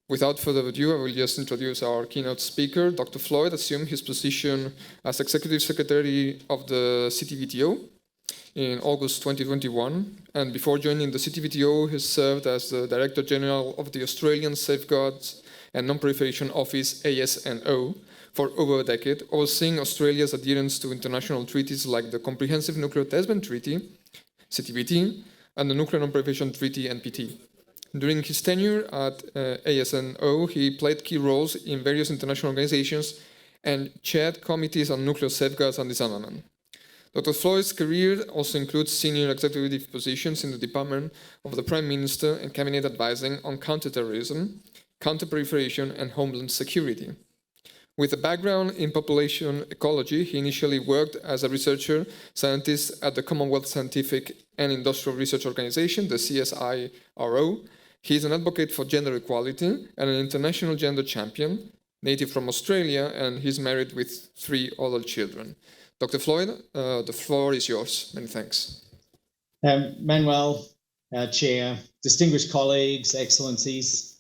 Without further ado, I will just introduce our keynote speaker. Dr. Floyd assumed his position as Executive Secretary of the CTVTO in August 2021, and before joining the CTVTO, he served as the Director General of the Australian Safeguards and Non-Proliferation Office, ASNO, for over a decade, overseeing Australia's adherence to international treaties like the Comprehensive Nuclear Test Ban Treaty, CTBT, and the Nuclear Non-Proliferation Treaty, NPT. During his tenure at ASNO, he played key roles in various international organizations and chaired committees on nuclear safeguards and disarmament. Dr. Floyd's career also includes senior executive positions in the Department of the Prime Minister and Cabinet advising on counterterrorism, counter-proliferation, and homeland security. With a background in population ecology, he initially worked as a researcher scientist at the Commonwealth Scientific and Industrial Research Organization, the CSIRO. He is an advocate for gender equality and an international gender champion, native from Australia, and he's married with 3 adult children. Dr. Floyd, the floor is yours. Many thanks. Manuel, Chair, distinguished colleagues, Excellencies,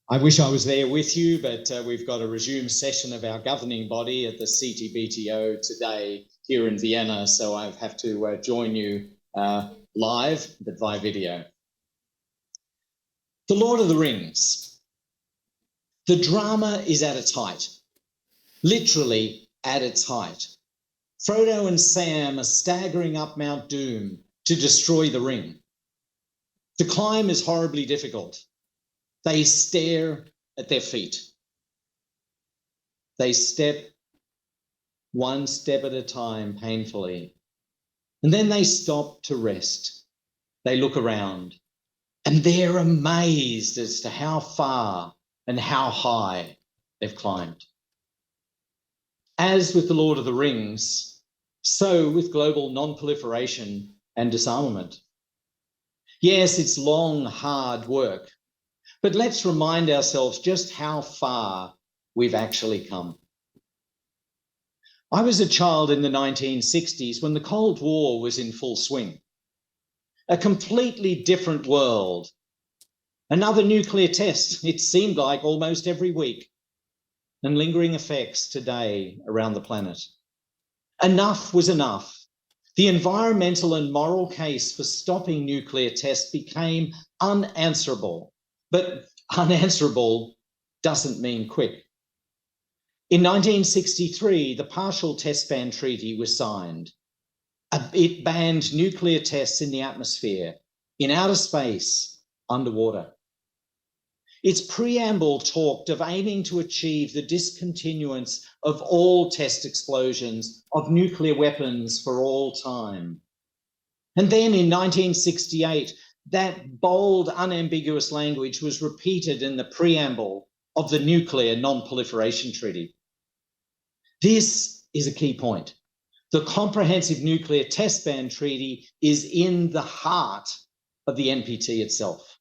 I wish I was there with you, but we've got a resumed session of our governing body at the CTBTO today here in Vienna, so I have to join you live, but via video. The Lord of the Rings. The drama is at its height, literally at its height. Frodo and Sam are staggering up Mount Doom to destroy the ring. The climb is horribly difficult. They stare at their feet. They step one step at a time painfully, and then they stop to rest. They look around, and they're amazed as to how far and how high they've climbed. As with the Lord of the Rings, so with global non-proliferation and disarmament. Yes, it's long, hard work, but let's remind ourselves just how far we've actually come. I was a child in the 1960s when the Cold War was in full swing. A completely different world. Another nuclear test, it seemed like almost every week, and lingering effects today around the planet. Enough was enough. The environmental and moral case for stopping nuclear tests became unanswerable. But unanswerable doesn't mean quick. In 1963, the Partial Test Ban Treaty was signed. It banned nuclear tests in the atmosphere, in outer space, underwater. Its preamble talked of aiming to achieve the discontinuance of all test explosions of nuclear weapons for all time. And then in 1968, that bold, unambiguous language was repeated in the preamble of the Nuclear Non-Proliferation Treaty. This is a key point. The Comprehensive Nuclear Test Ban Treaty is in the heart of the NPT itself.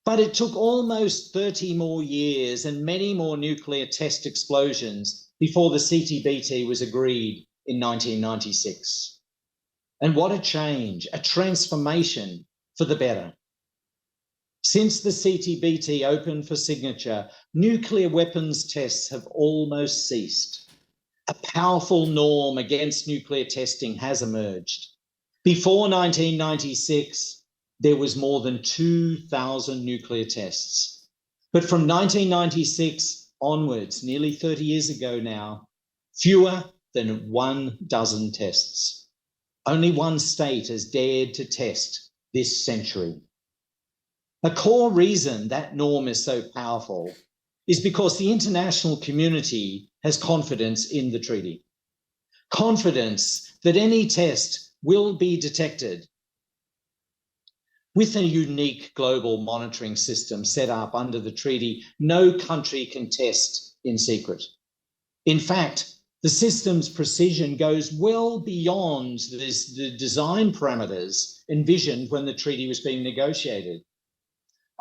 But it took almost 30 more years and many more nuclear test explosions before the CTBT was agreed in 1996. And what a change, a transformation for the better. Since the CTBT opened for signature, nuclear weapons tests have almost ceased. A powerful norm against nuclear testing has emerged. Before 1996, there was more than 2,000 nuclear tests. But from 1996 onwards, nearly 30 years ago now, fewer than 12 tests. Only one state has dared to test this century. A core reason that norm is so powerful is because the international community has confidence in the treaty. Confidence that any test will be detected. With a unique global monitoring system set up under the treaty, no country can test in secret. In fact, the system's precision goes well beyond the design parameters envisioned when the treaty was being negotiated.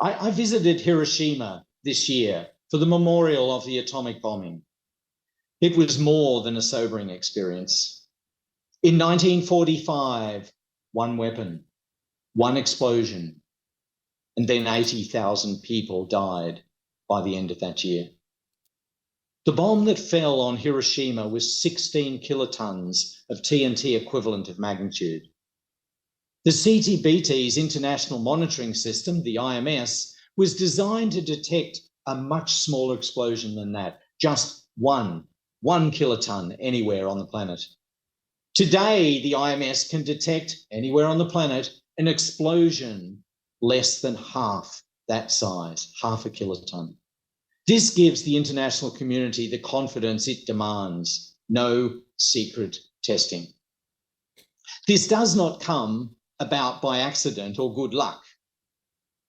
I visited Hiroshima this year for the memorial of the atomic bombing. It was more than a sobering experience. In 1945, one weapon, one explosion, and then 80,000 people died by the end of that year. The bomb that fell on Hiroshima was 16 kilotons of TNT equivalent of magnitude. The CTBT's International Monitoring System, the IMS, was designed to detect a much smaller explosion than that, just one kiloton anywhere on the planet. Today, the IMS can detect anywhere on the planet an explosion less than half that size, half a kiloton. This gives the international community the confidence it demands. No secret testing. This does not come about by accident or good luck.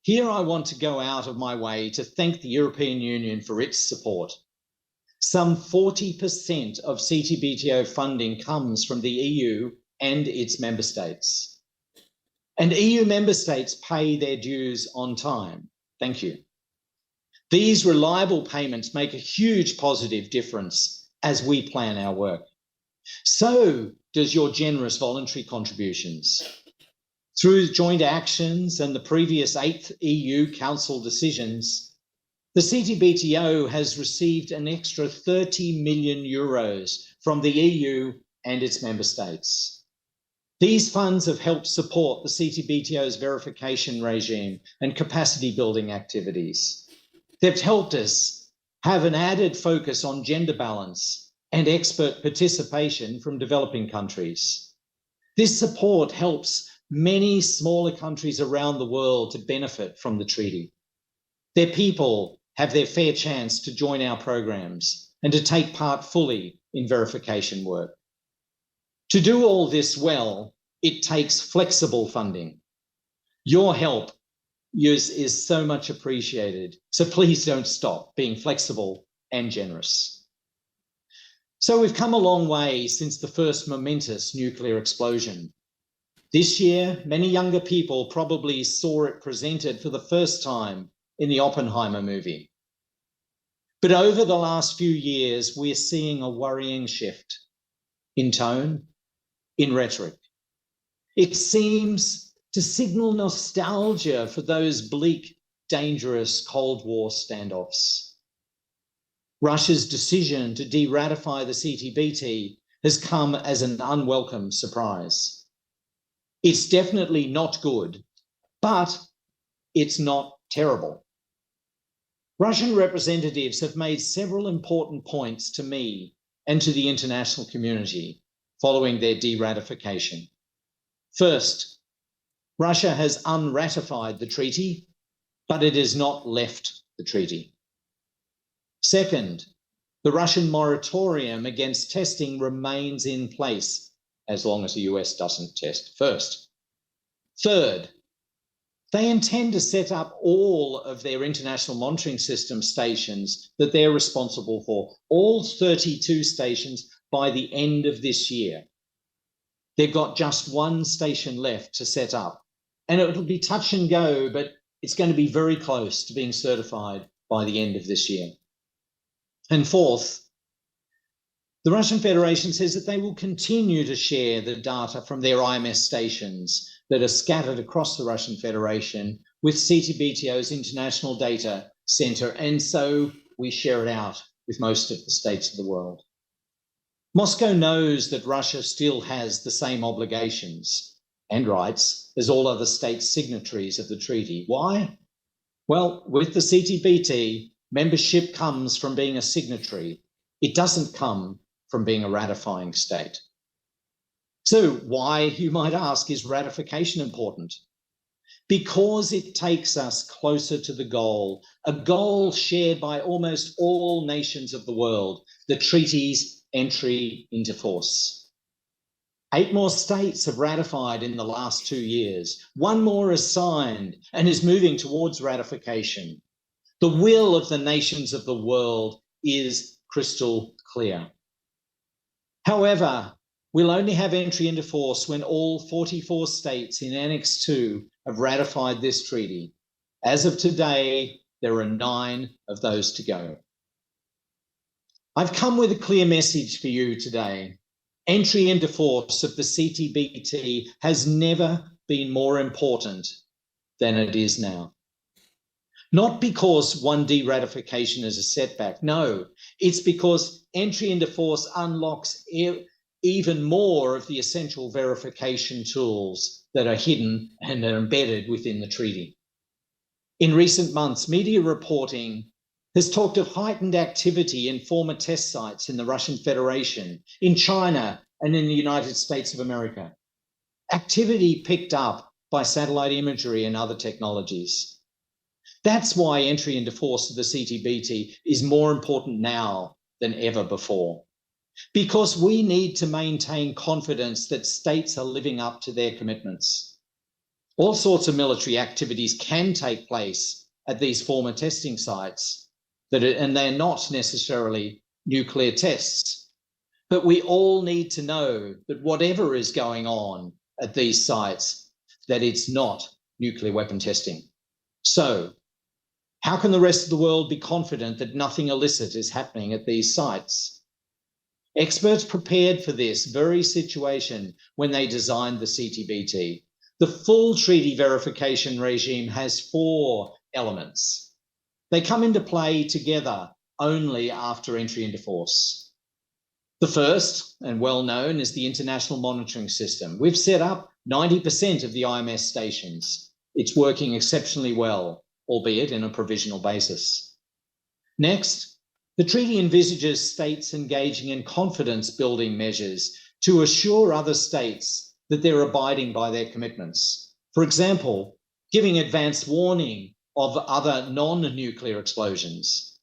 Here I want to go out of my way to thank the European Union for its support. Some 40% of CTBTO funding comes from the EU and its member states. And EU member states pay their dues on time. Thank you. These reliable payments make a huge positive difference as we plan our work. So does your generous voluntary contributions. Through joint actions and the previous 8th EU Council decisions, the CTBTO has received an extra 30 million euros from the EU and its member states. These funds have helped support the CTBTO's verification regime and capacity building activities. They've helped us have an added focus on gender balance and expert participation from developing countries. This support helps many smaller countries around the world to benefit from the treaty. Their people have their fair chance to join our programs and to take part fully in verification work. To do all this well, it takes flexible funding. Your help is so much appreciated. So please don't stop being flexible and generous. So we've come a long way since the first momentous nuclear explosion. This year, many younger people probably saw it presented for the first time in the Oppenheimer movie. But over the last few years, we're seeing a worrying shift in tone, in rhetoric. It seems to signal nostalgia for those bleak, dangerous Cold War standoffs. Russia's decision to de-ratify the CTBT has come as an unwelcome surprise. It's definitely not good, but it's not terrible. Russian representatives have made several important points to me and to the international community following their de-ratification. First, Russia has unratified the treaty, but it has not left the treaty. Second, the Russian moratorium against testing remains in place as long as the US doesn't test first. Third, they intend to set up all of their international monitoring system stations that they're responsible for, all 32 stations, by the end of this year. They've got just one station left to set up, and it'll be touch and go, but it's going to be very close to being certified by the end of this year. And fourth, the Russian Federation says that they will continue to share the data from their IMS stations that are scattered across the Russian Federation with CTBTO's International Data Center, and so we share it out with most of the states of the world. Moscow knows that Russia still has the same obligations and rights as all other state signatories of the treaty. Why? Well, with the CTBT, membership comes from being a signatory. It doesn't come from being a ratifying state. So why, you might ask, is ratification important? Because it takes us closer to the goal, a goal shared by almost all nations of the world, the treaty's entry into force. 8 more states have ratified in the last 2 years. 1 more is signed and is moving towards ratification. The will of the nations of the world is crystal clear. However, we'll only have entry into force when all 44 states in Annex 2 have ratified this treaty. As of today, there are 9 of those to go. I've come with a clear message for you today. Entry into force of the CTBT has never been more important than it is now. Not because 1D ratification is a setback. No, it's because entry into force unlocks even more of the essential verification tools that are hidden and are embedded within the treaty. In recent months, media reporting has talked of heightened activity in former test sites in the Russian Federation, in China, and in the United States of America. Activity picked up by satellite imagery and other technologies. That's why entry into force of the CTBT is more important now than ever before, because we need to maintain confidence that states are living up to their commitments. All sorts of military activities can take place at these former testing sites, and they're not necessarily nuclear tests. But we all need to know that whatever is going on at these sites, that it's not nuclear weapon testing. So, how can the rest of the world be confident that nothing illicit is happening at these sites? Experts prepared for this very situation when they designed the CTBT. The full treaty verification regime has 4 elements. They come into play together only after entry into force. The first, and well known, is the International Monitoring System. We've set up 90% of the IMS stations. It's working exceptionally well, albeit in a provisional basis. Next, the treaty envisages states engaging in confidence-building measures to assure other states that they're abiding by their commitments. For example, giving advance warning of other non-nuclear explosions.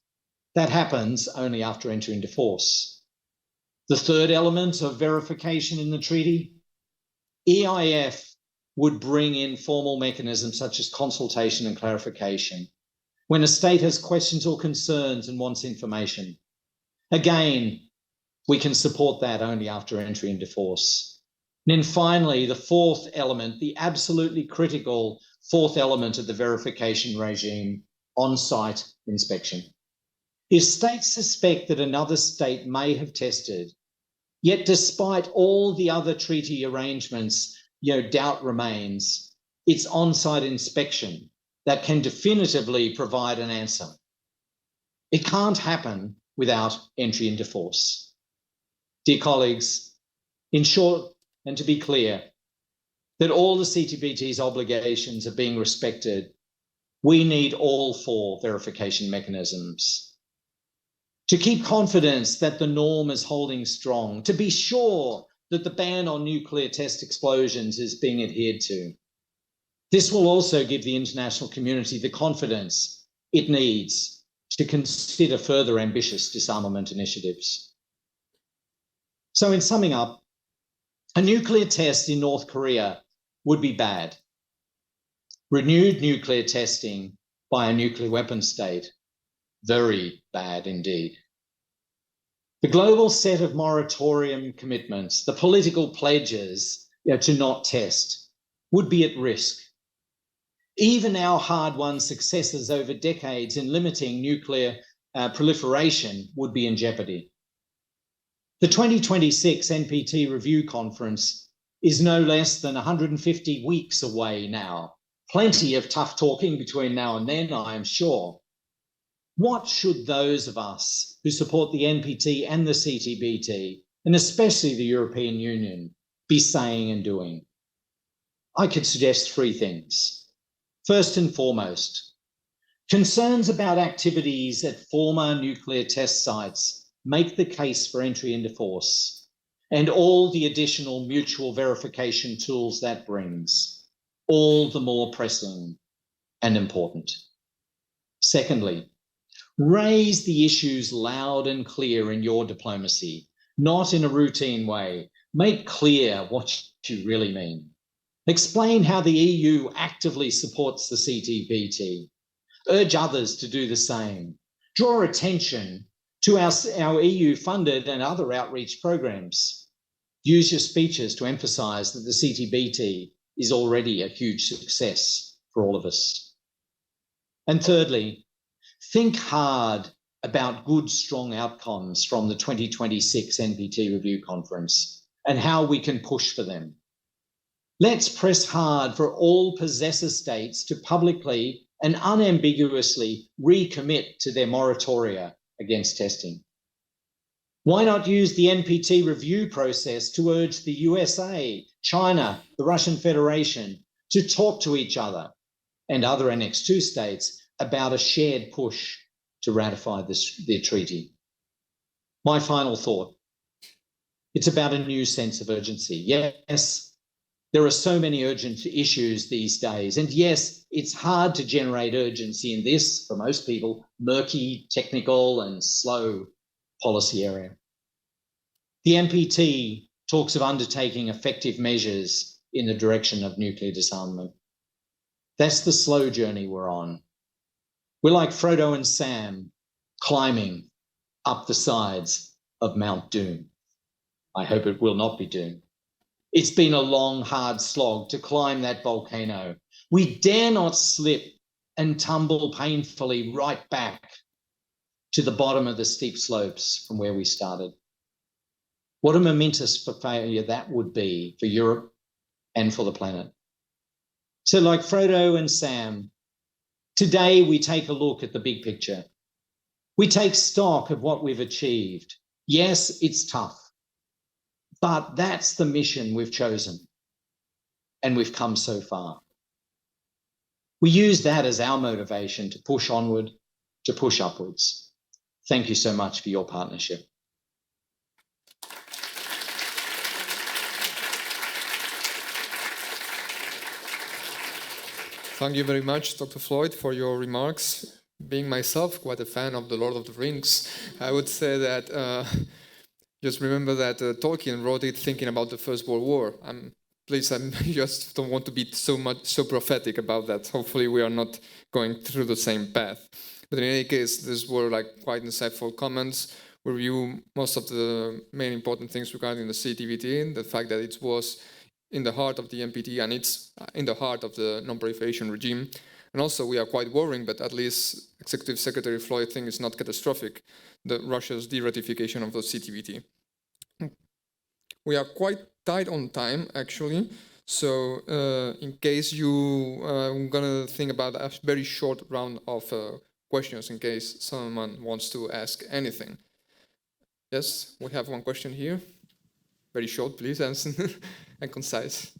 That happens only after entry into force. The third element of verification in the treaty, EIF would bring in formal mechanisms such as consultation and clarification when a state has questions or concerns and wants information. Again, we can support that only after entry into force. And then finally, the fourth element, the absolutely critical fourth element of the verification regime, on-site inspection. If states suspect that another state may have tested, yet despite all the other treaty arrangements, doubt remains, it's on-site inspection that can definitively provide an answer. It can't happen without entry into force. Dear colleagues, in short, and to be clear, that all the CTBT's obligations are being respected, we need all 4 verification mechanisms. To keep confidence that the norm is holding strong, to be sure that the ban on nuclear test explosions is being adhered to. This will also give the international community the confidence it needs to consider further ambitious disarmament initiatives. So in summing up, a nuclear test in North Korea would be bad. Renewed nuclear testing by a nuclear weapon state, very bad indeed. The global set of moratorium commitments, the political pledges to not test, would be at risk. Even our hard-won successes over decades in limiting nuclear proliferation would be in jeopardy. The 2026 NPT Review Conference is no less than 150 weeks away now. Plenty of tough talking between now and then, I am sure. What should those of us who support the NPT and the CTBT, and especially the European Union, be saying and doing? I could suggest 3 things. First and foremost, concerns about activities at former nuclear test sites make the case for entry into force and all the additional mutual verification tools that brings, all the more pressing and important. Secondly, raise the issues loud and clear in your diplomacy, not in a routine way. Make clear what you really mean. Explain how the EU actively supports the CTBT. Urge others to do the same. Draw attention to our EU-funded and other outreach programs. Use your speeches to emphasise that the CTBT is already a huge success for all of us. And thirdly, think hard about good, strong outcomes from the 2026 NPT Review Conference and how we can push for them. Let's press hard for all possessor states to publicly and unambiguously recommit to their moratoria against testing? Why not use the NPT review process to urge the USA, China, the Russian Federation to talk to each other and other Annex II states about a shared push to ratify the treaty? My final thought, it's about a new sense of urgency. Yes, there are so many urgent issues these days. And yes, it's hard to generate urgency in this, for most people, murky, technical, and slow policy area. The NPT talks of undertaking effective measures in the direction of nuclear disarmament. That's the slow journey we're on. We're like Frodo and Sam climbing up the sides of Mount Doom. I hope it will not be Doom. It's been a long, hard slog to climb that volcano. We dare not slip and tumble painfully right back to the bottom of the steep slopes from where we started. What a momentous failure that would be for Europe and for the planet. So like Frodo and Sam, today we take a look at the big picture. We take stock of what we've achieved. Yes, it's tough, but that's the mission we've chosen, and we've come so far. We use that as our motivation to push onward, to push upwards. Thank you so much for your partnership. Thank you very much, Dr. Floyd, for your remarks. Being myself quite a fan of The Lord of the Rings, I would say that just remember that Tolkien wrote it thinking about the First World War. Please, I just don't want to be so prophetic about that. Hopefully we are not going through the same path. But in any case, these were quite insightful comments. We review most of the main important things regarding the CTBT, the fact that it was in the heart of the NPT and it's in the heart of the non-proliferation regime. And also we are quite worrying, but at least Executive Secretary Floyd thinks it's not catastrophic, Russia's de-ratification of the CTBT. We are quite tight on time, actually. So in case I'm gonna think about a very short round of questions in case someone wants to ask anything. Yes, we have one question here. Very short, please, and concise.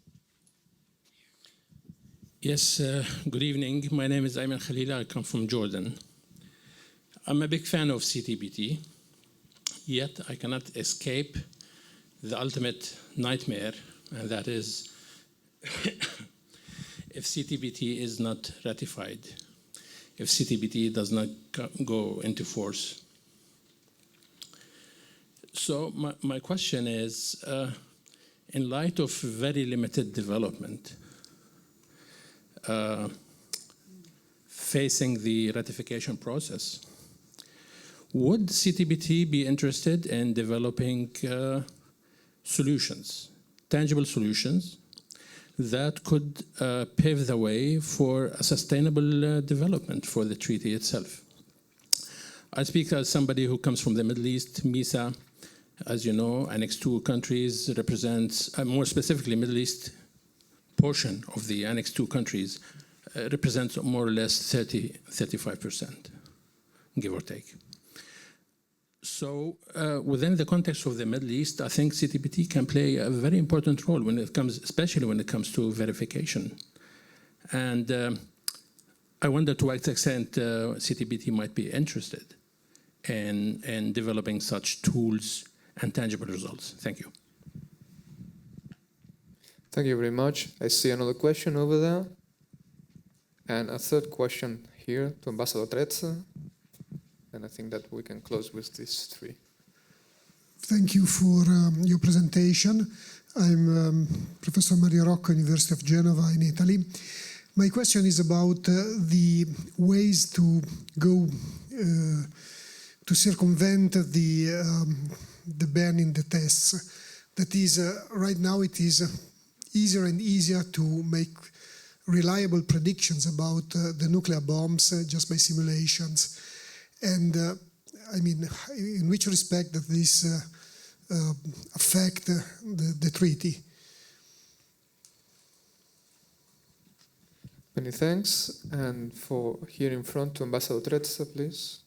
Yes, good evening. My name is Ayman Khalila. I come from Jordan. I'm a big fan of CTBT, yet I cannot escape the ultimate nightmare, and that is if CTBT is not ratified, if CTBT does not go into force. So my question is, in light of very limited development facing the ratification process, would CTBT be interested in developing solutions, tangible solutions, that could pave the way for a sustainable development for the treaty itself? I speak as somebody who comes from the Middle East. MISA, as you know, Annex II countries represents, more specifically Middle East portion of the Annex II countries represents more or less 35%, give or take. So within the context of the Middle East, I think CTBT can play a very important role when it comes, especially when it comes to verification. And I wonder to what extent CTBT might be interested in developing such tools and tangible results. Thank you. Thank you very much. I see another question over there. And a third question here to Ambassador Trezza. And I think that we can close with these three. Thank you for your presentation. I'm Professor Mario Rocco, University of Genova in Italy. My question is about the ways to go to circumvent the ban in the tests. That is, right now it is easier and easier to make reliable predictions about the nuclear bombs just by simulations. And I mean, in which respect does this affect the treaty? Many thanks. And for here in front to Ambassador Trezza, please.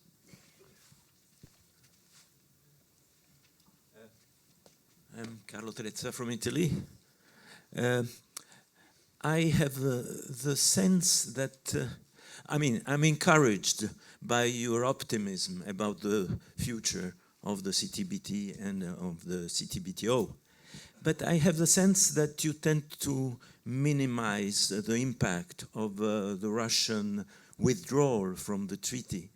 I'm Carlo Trezza from Italy. I have the sense that, I'm encouraged by your optimism about the future of the CTBT and of the CTBTO. But I have the sense that you tend to minimize the impact of the Russian withdrawal from the treaty,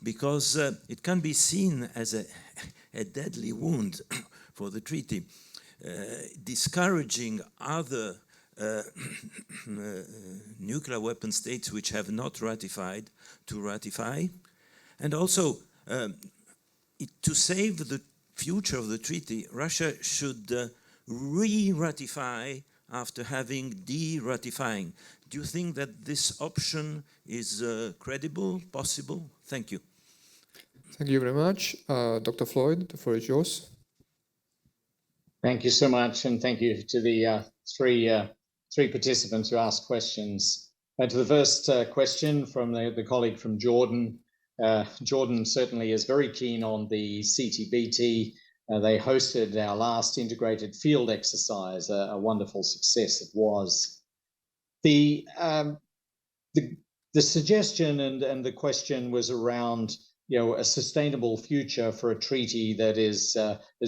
because it can be seen as a deadly wound for the treaty, discouraging other nuclear weapon states which have not ratified to ratify, and also to save the future of the treaty, Russia should re-ratify after having de-ratifying. Do you think that this option is credible, possible? Thank you. Thank you very much. Dr. Floyd, the floor is yours. Thank you so much, and thank you to the three participants who asked questions. To the first question from the colleague from Jordan, Jordan certainly is very keen on the CTBT. They hosted our last integrated field exercise, a wonderful success it was. The suggestion and the question was around, a sustainable future for a treaty that is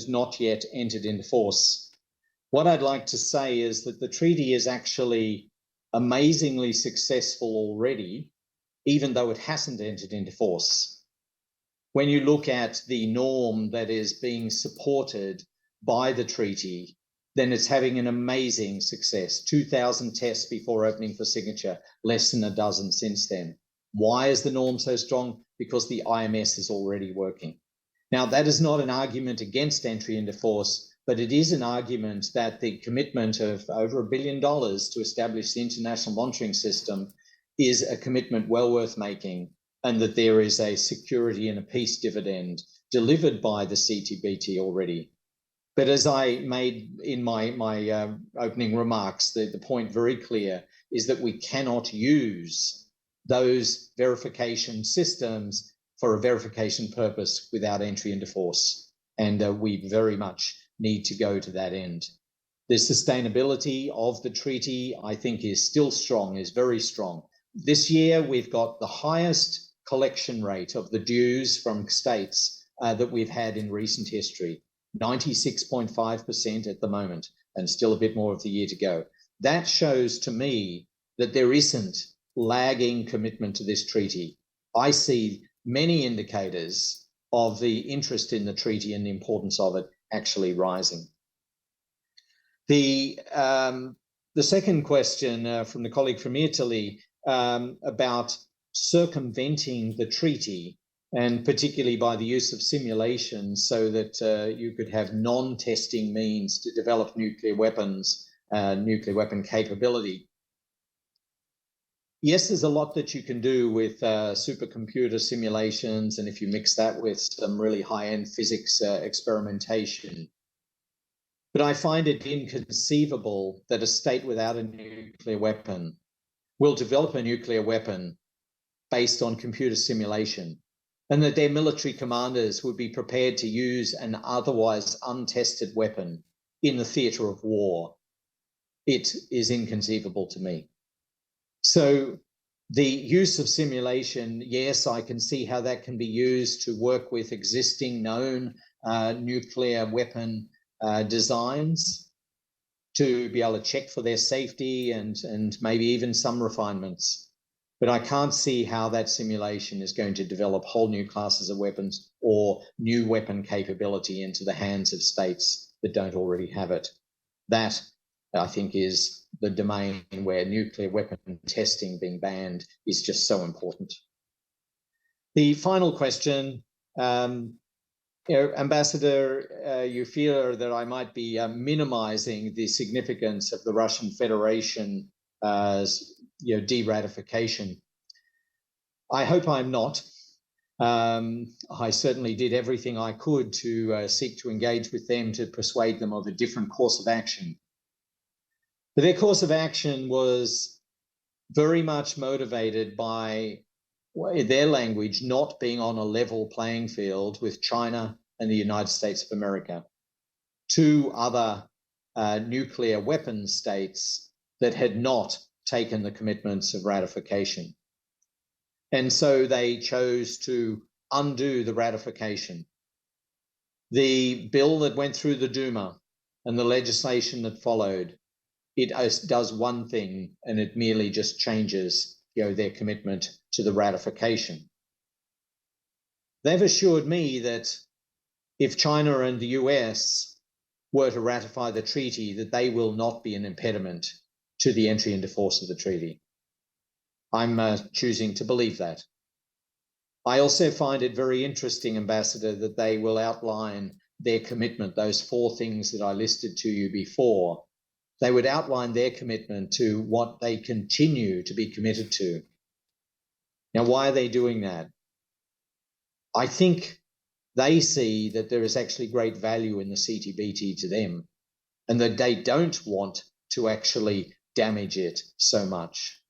not yet entered into force. What I'd like to say is that the treaty is actually amazingly successful already, even though it hasn't entered into force. When you look at the norm that is being supported by the treaty, then it's having an amazing success. 2,000 tests before opening for signature, less than a dozen since then. Why is the norm so strong? Because the IMS is already working. Now, that is not an argument against entry into force, but it is an argument that the commitment of over $1 billion to establish the international monitoring system is a commitment well worth making, and that there is a security and a peace dividend delivered by the CTBT already. But as I made in my opening remarks, the point very clear is that we cannot use those verification systems for a verification purpose without entry into force. And we very much need to go to that end. The sustainability of the treaty, I think, is still strong, is very strong. This year, we've got the highest collection rate of the dues from states that we've had in recent history, 96.5% at the moment, and still a bit more of the year to go. That shows to me that there isn't lagging commitment to this treaty. I see many indicators of the interest in the treaty and the importance of it actually rising. The second question from the colleague from Italy about circumventing the treaty, and particularly by the use of simulations so that you could have non-testing means to develop nuclear weapons, nuclear weapon capability. Yes, there's a lot that you can do with supercomputer simulations, and if you mix that with some really high-end physics experimentation. But I find it inconceivable that a state without a nuclear weapon will develop a nuclear weapon based on computer simulation, and that their military commanders would be prepared to use an otherwise untested weapon in the theatre of war. It is inconceivable to me. So the use of simulation, yes, I can see how that can be used to work with existing known nuclear weapon designs to be able to check for their safety and maybe even some refinements. But I can't see how that simulation is going to develop whole new classes of weapons or new weapon capability into the hands of states that don't already have it. That, I think, is the domain where nuclear weapon testing being banned is just so important. The final question, Ambassador, you fear that I might be minimizing the significance of the Russian Federation de-ratification. I hope I'm not. I certainly did everything I could to seek to engage with them to persuade them of a different course of action. But their course of action was very much motivated by their language not being on a level playing field with China and the United States of America, two other nuclear weapons states that had not taken the commitments of ratification. And so they chose to undo the ratification. The bill that went through the Duma and the legislation that followed, it does one thing, and it merely just changes, their commitment to the ratification. They've assured me that if China and the US were to ratify the treaty, that they will not be an impediment to the entry into force of the treaty. I'm choosing to believe that. I also find it very interesting, Ambassador, that they will outline their commitment, those 4 things that I listed to you before. They would outline their commitment to what they continue to be committed to. Now, why are they doing that? I think they see that there is actually great value in the CTBT to them, and that they don't want to actually damage it so much.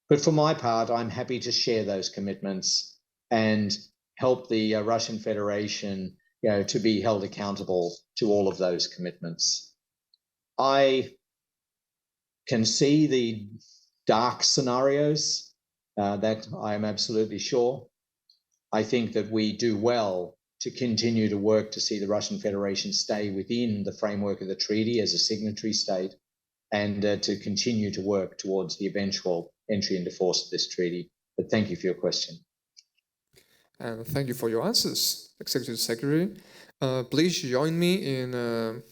But for my part, I'm happy to share those commitments and help the Russian Federation, to be held accountable to all of those commitments. I can see the dark scenarios, that I am absolutely sure. I think that we do well to continue to work to see the Russian Federation stay within the framework of the treaty as a signatory state, and to continue to work towards the eventual entry into force of this treaty. But thank you for your question. And thank you for your answers, Executive Secretary. Please join me in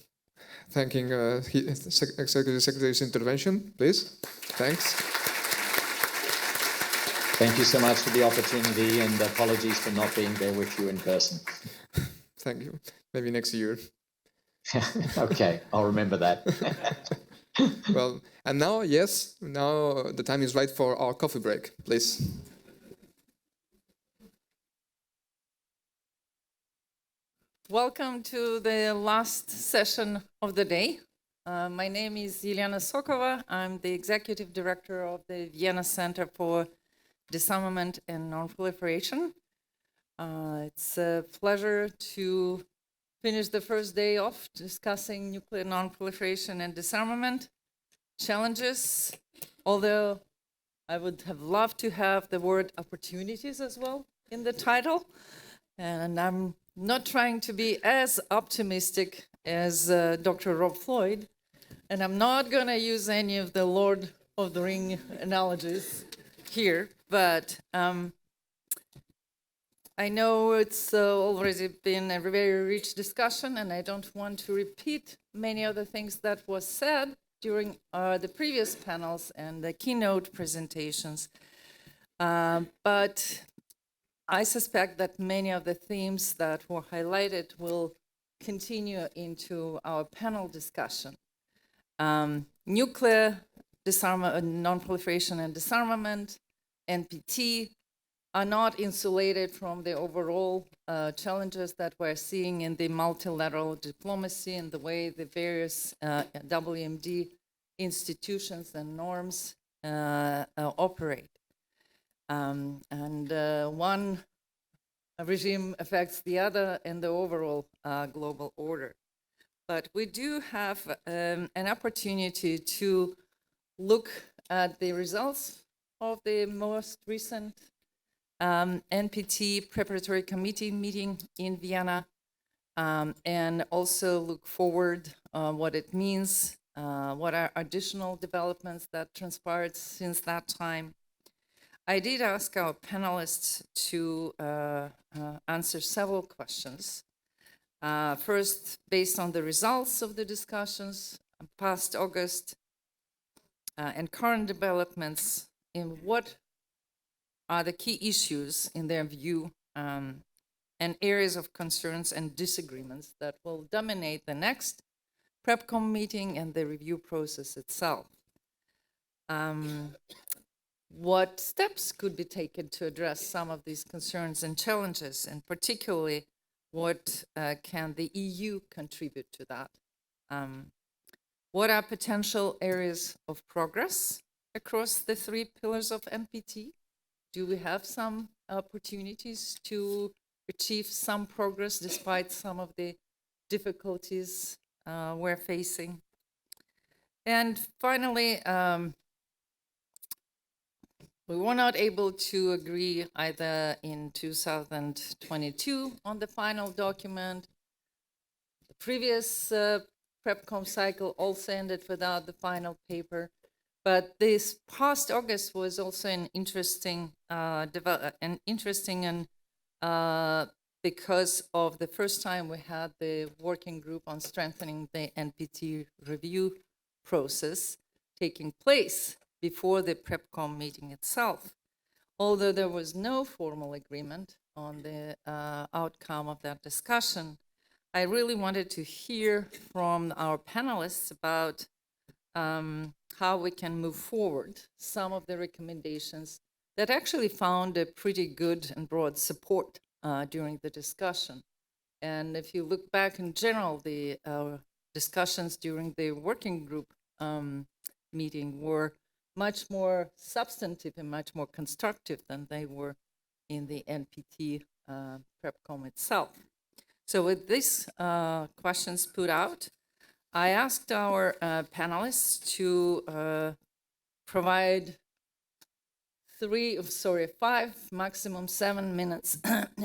thanking Executive Secretary's intervention, please. Thanks. Thank you so much for the opportunity, and apologies for not being there with you in person. Thank you. Maybe next year. Okay, I'll remember that. Well, and now, now the time is right for our coffee break, please. Welcome to the last session of the day. My name is Yelena Sokova. I'm the Executive Director of the Vienna Center for Disarmament and Non-proliferation. It's a pleasure to finish the first day off discussing nuclear non-proliferation and disarmament challenges, although I would have loved to have the word opportunities as well in the title. And I'm not trying to be as optimistic as Dr. Rob Floyd, and I'm not going to use any of the Lord of the Ring analogies here, but I know it's already been a very rich discussion, and I don't want to repeat many of the things that was said during the previous panels and the keynote presentations. But I suspect that many of the themes that were highlighted will continue into our panel discussion. Nuclear non-proliferation and disarmament, NPT, are not insulated from the overall challenges that we're seeing in the multilateral diplomacy and the way the various WMD institutions and norms operate. One regime affects the other in the overall global order. But we do have an opportunity to look at the results of the most recent NPT Preparatory Committee meeting in Vienna, and also look forward what it means, what are additional developments that transpired since that time. I did ask our panelists to answer several questions. First, based on the results of the discussions past August and current developments, in what are the key issues in their view and areas of concerns and disagreements that will dominate the next PrepCom meeting and the review process itself. What steps could be taken to address some of these concerns and challenges, and particularly what can the EU contribute to that? What are potential areas of progress across the three pillars of NPT? Do we have some opportunities to achieve some progress despite some of the difficulties we're facing? And finally, we were not able to agree either in 2022 on the final document. The previous PrepCom cycle also ended without the final paper. But this past August was also an interesting, because of the first time we had the working group on strengthening the NPT review process taking place before the PrepCom meeting itself. Although there was no formal agreement on the outcome of that discussion, I really wanted to hear from our panelists about how we can move forward some of the recommendations that actually found a pretty good and broad support during the discussion. And if you look back in general, the discussions during the working group meeting were much more substantive and much more constructive than they were in the NPT PrepCom itself. So with these questions put out, I asked our panelists to provide 5, maximum 7 minutes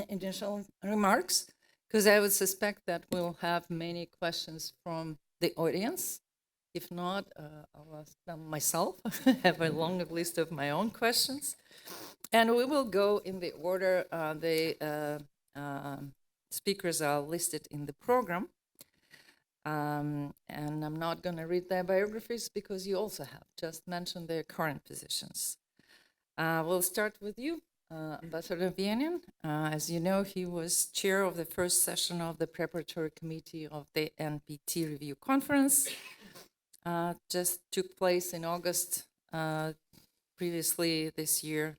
initial remarks, because I would suspect that we'll have many questions from the audience. If not, I'll ask them myself. I have a long list of my own questions. And we will go in the order the speakers are listed in the program. And I'm not going to read their biographies because you also have just mentioned their current positions. We'll start with you, Ambassador Viennin. As you know, he was chair of the first session of the preparatory committee of the NPT review conference. Just took place in August previously this year.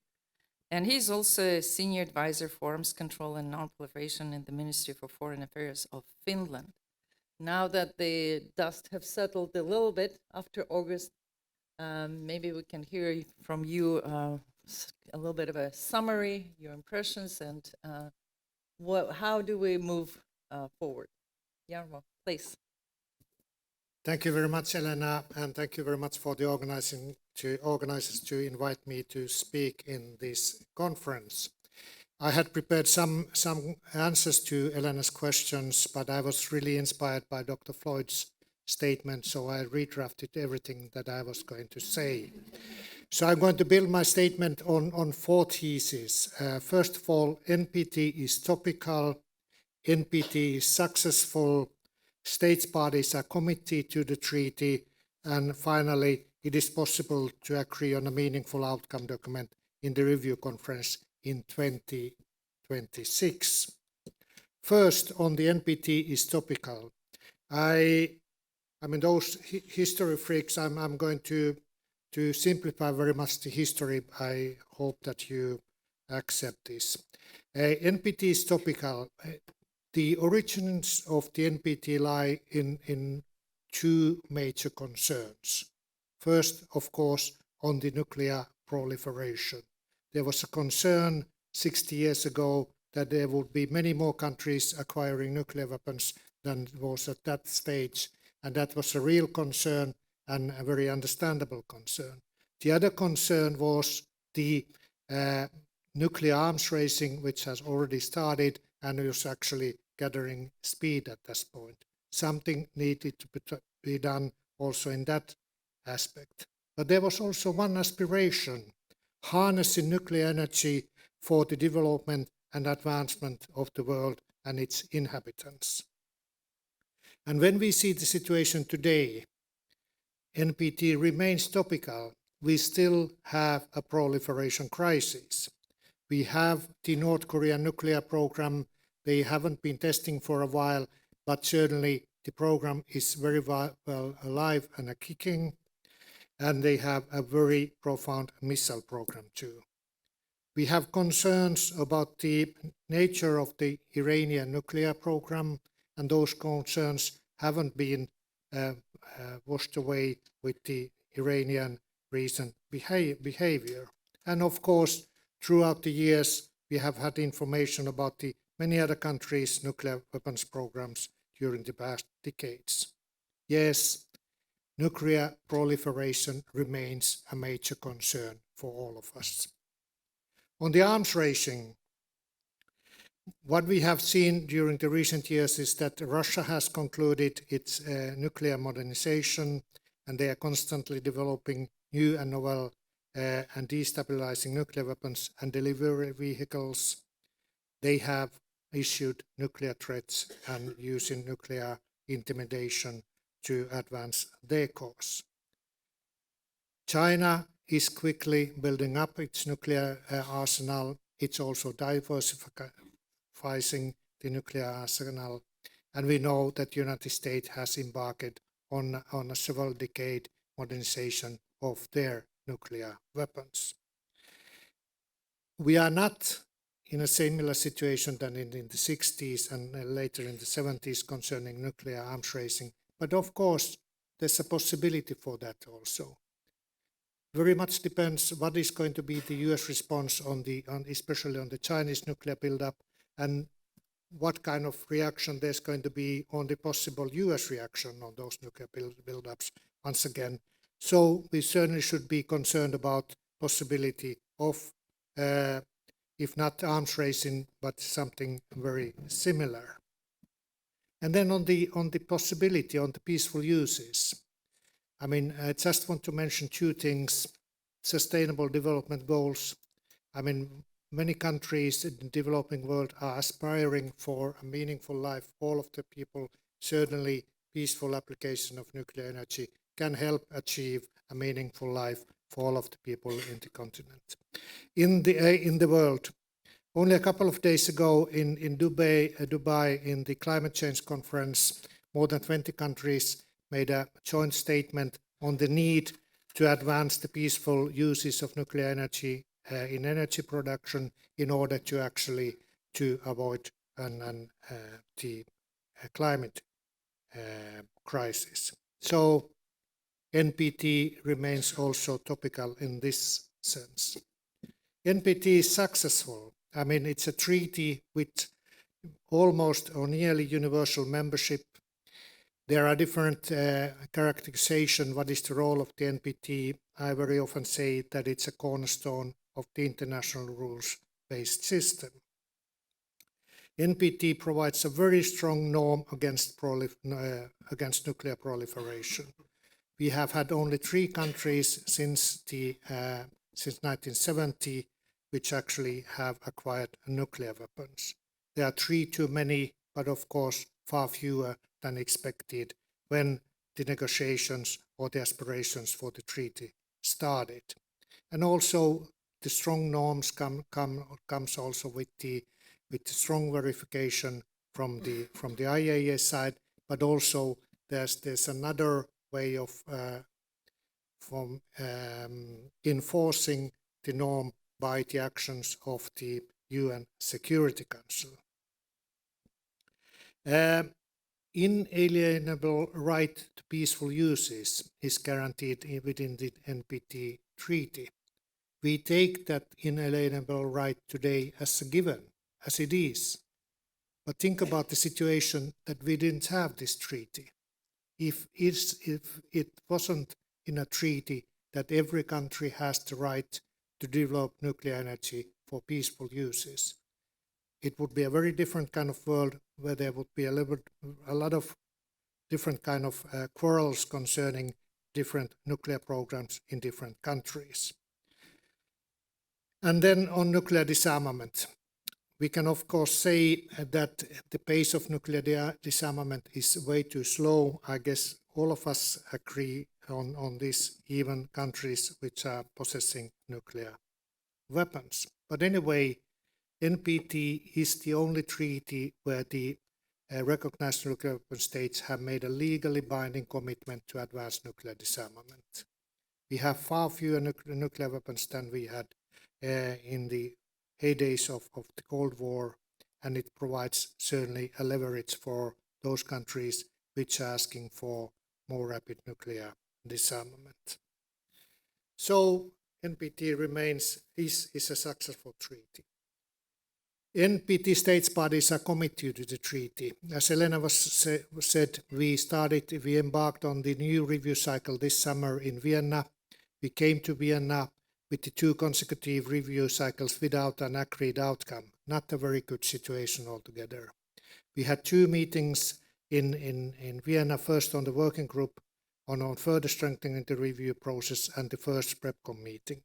And he's also a senior advisor for arms control and non-proliferation in the Ministry for Foreign Affairs of Finland. Now that the dust have settled a little bit after August, maybe we can hear from you a little bit of a summary, your impressions, and how do we move forward? Jarmo, please. Thank you very much, Elena, and thank you very much for the organizers to invite me to speak in this conference. I had prepared some answers to Elena's questions, but I was really inspired by Dr. Floyd's statement, so I redrafted everything that I was going to say. So I'm going to build my statement on 4 theses. First of all, NPT is topical, NPT is successful, states parties are committed to the treaty, and finally, it is possible to agree on a meaningful outcome document in the review conference in 2026. First, on the NPT is topical. I mean, those history freaks, I'm going to simplify very much the history. I hope that you accept this. NPT is topical. The origins of the NPT lie in 2 major concerns. First, of course, on the nuclear proliferation. There was a concern 60 years ago that there would be many more countries acquiring nuclear weapons than was at that stage, and that was a real concern and a very understandable concern. The other concern was the nuclear arms racing, which has already started and was actually gathering speed at this point. Something needed to be done also in that aspect. But there was also one aspiration, harnessing nuclear energy for the development and advancement of the world and its inhabitants. And when we see the situation today, NPT remains topical. We still have a proliferation crisis. We have the North Korean nuclear program. They haven't been testing for a while, but certainly the program is very well alive and kicking. And they have a very profound missile program too. We have concerns about the nature of the Iranian nuclear program, and those concerns haven't been washed away with the Iranian recent behavior. And of course, throughout the years, we have had information about the many other countries' nuclear weapons programs during the past decades. Yes, nuclear proliferation remains a major concern for all of us. On the arms racing, what we have seen during the recent years is that Russia has concluded its nuclear modernization, and they are constantly developing new and novel and destabilizing nuclear weapons and delivery vehicles. They have issued nuclear threats and using nuclear intimidation to advance their cause. China is quickly building up its nuclear arsenal. It's also diversifying the nuclear arsenal. And we know that the United States has embarked on a several decade modernization of their nuclear weapons. We are not in a similar situation than in the 60s and later in the 70s concerning nuclear arms racing. But of course, there's a possibility for that also. Very much depends what is going to be the US response especially on the Chinese nuclear buildup, and what kind of reaction there's going to be on the possible US reaction on those nuclear buildups once again. So we certainly should be concerned about possibility of, if not arms racing, but something very similar. And then on the possibility, on the peaceful uses, I mean, I just want to mention two things. Sustainable development goals. I mean, many countries in the developing world are aspiring for a meaningful life. All of the people, certainly peaceful application of nuclear energy can help achieve a meaningful life for all of the people in the continent. In the world, only a couple of days ago in Dubai, in the climate change conference, more than 20 countries made a joint statement on the need to advance the peaceful uses of nuclear energy in energy production in order to actually to avoid the climate crisis. So NPT remains also topical in this sense. NPT is successful. I mean, it's a treaty with almost or nearly universal membership. There are different characterization. What is the role of the NPT? I very often say that it's a cornerstone of the international rules-based system. NPT provides a very strong norm against nuclear proliferation. We have had only 3 countries since 1970 which actually have acquired nuclear weapons. There are 3 too many, but of course far fewer than expected when the negotiations or the aspirations for the treaty started. And also the strong norms comes also with the strong verification from the IAEA side, but also there's another way of enforcing the norm by the actions of the UN Security Council. Inalienable right to peaceful uses is guaranteed within the NPT treaty. We take that inalienable right today as a given, as it is. But think about the situation that we didn't have this treaty. If it wasn't in a treaty that every country has the right to develop nuclear energy for peaceful uses, it would be a very different kind of world where there would be a lot of different kind of quarrels concerning different nuclear programs in different countries. And then on nuclear disarmament, we can of course say that the pace of nuclear disarmament is way too slow. I guess all of us agree on this, even countries which are possessing nuclear weapons. But anyway, NPT is the only treaty where the recognized nuclear weapon states have made a legally binding commitment to advance nuclear disarmament. We have far fewer nuclear weapons than we had in the heydays of the Cold War, and it provides certainly a leverage for those countries which are asking for more rapid nuclear disarmament. So NPT is a successful treaty. NPT states parties are committed to the treaty. As Elena said, we embarked on the new review cycle this summer in Vienna. We came to Vienna with the 2 consecutive review cycles without an agreed outcome. Not a very good situation altogether. We had 2 meetings in Vienna, first on the working group on further strengthening the review process, and the first PrepCom meeting.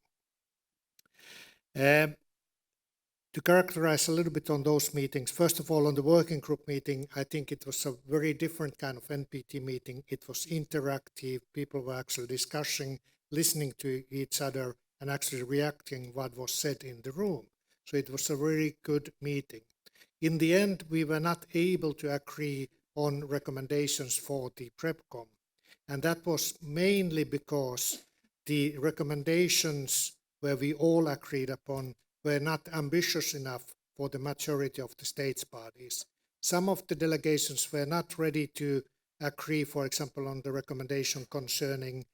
To characterize a little bit on those meetings, first of all, on the working group meeting, I think it was a very different kind of NPT meeting. It was interactive. People were actually discussing, listening to each other, and actually reacting what was said in the room. So it was a very good meeting. In the end, we were not able to agree on recommendations for the PrepCom. And that was mainly because the recommendations where we all agreed upon were not ambitious enough for the majority of the states parties. Some of the delegations were not ready to agree, for example, on the recommendation concerning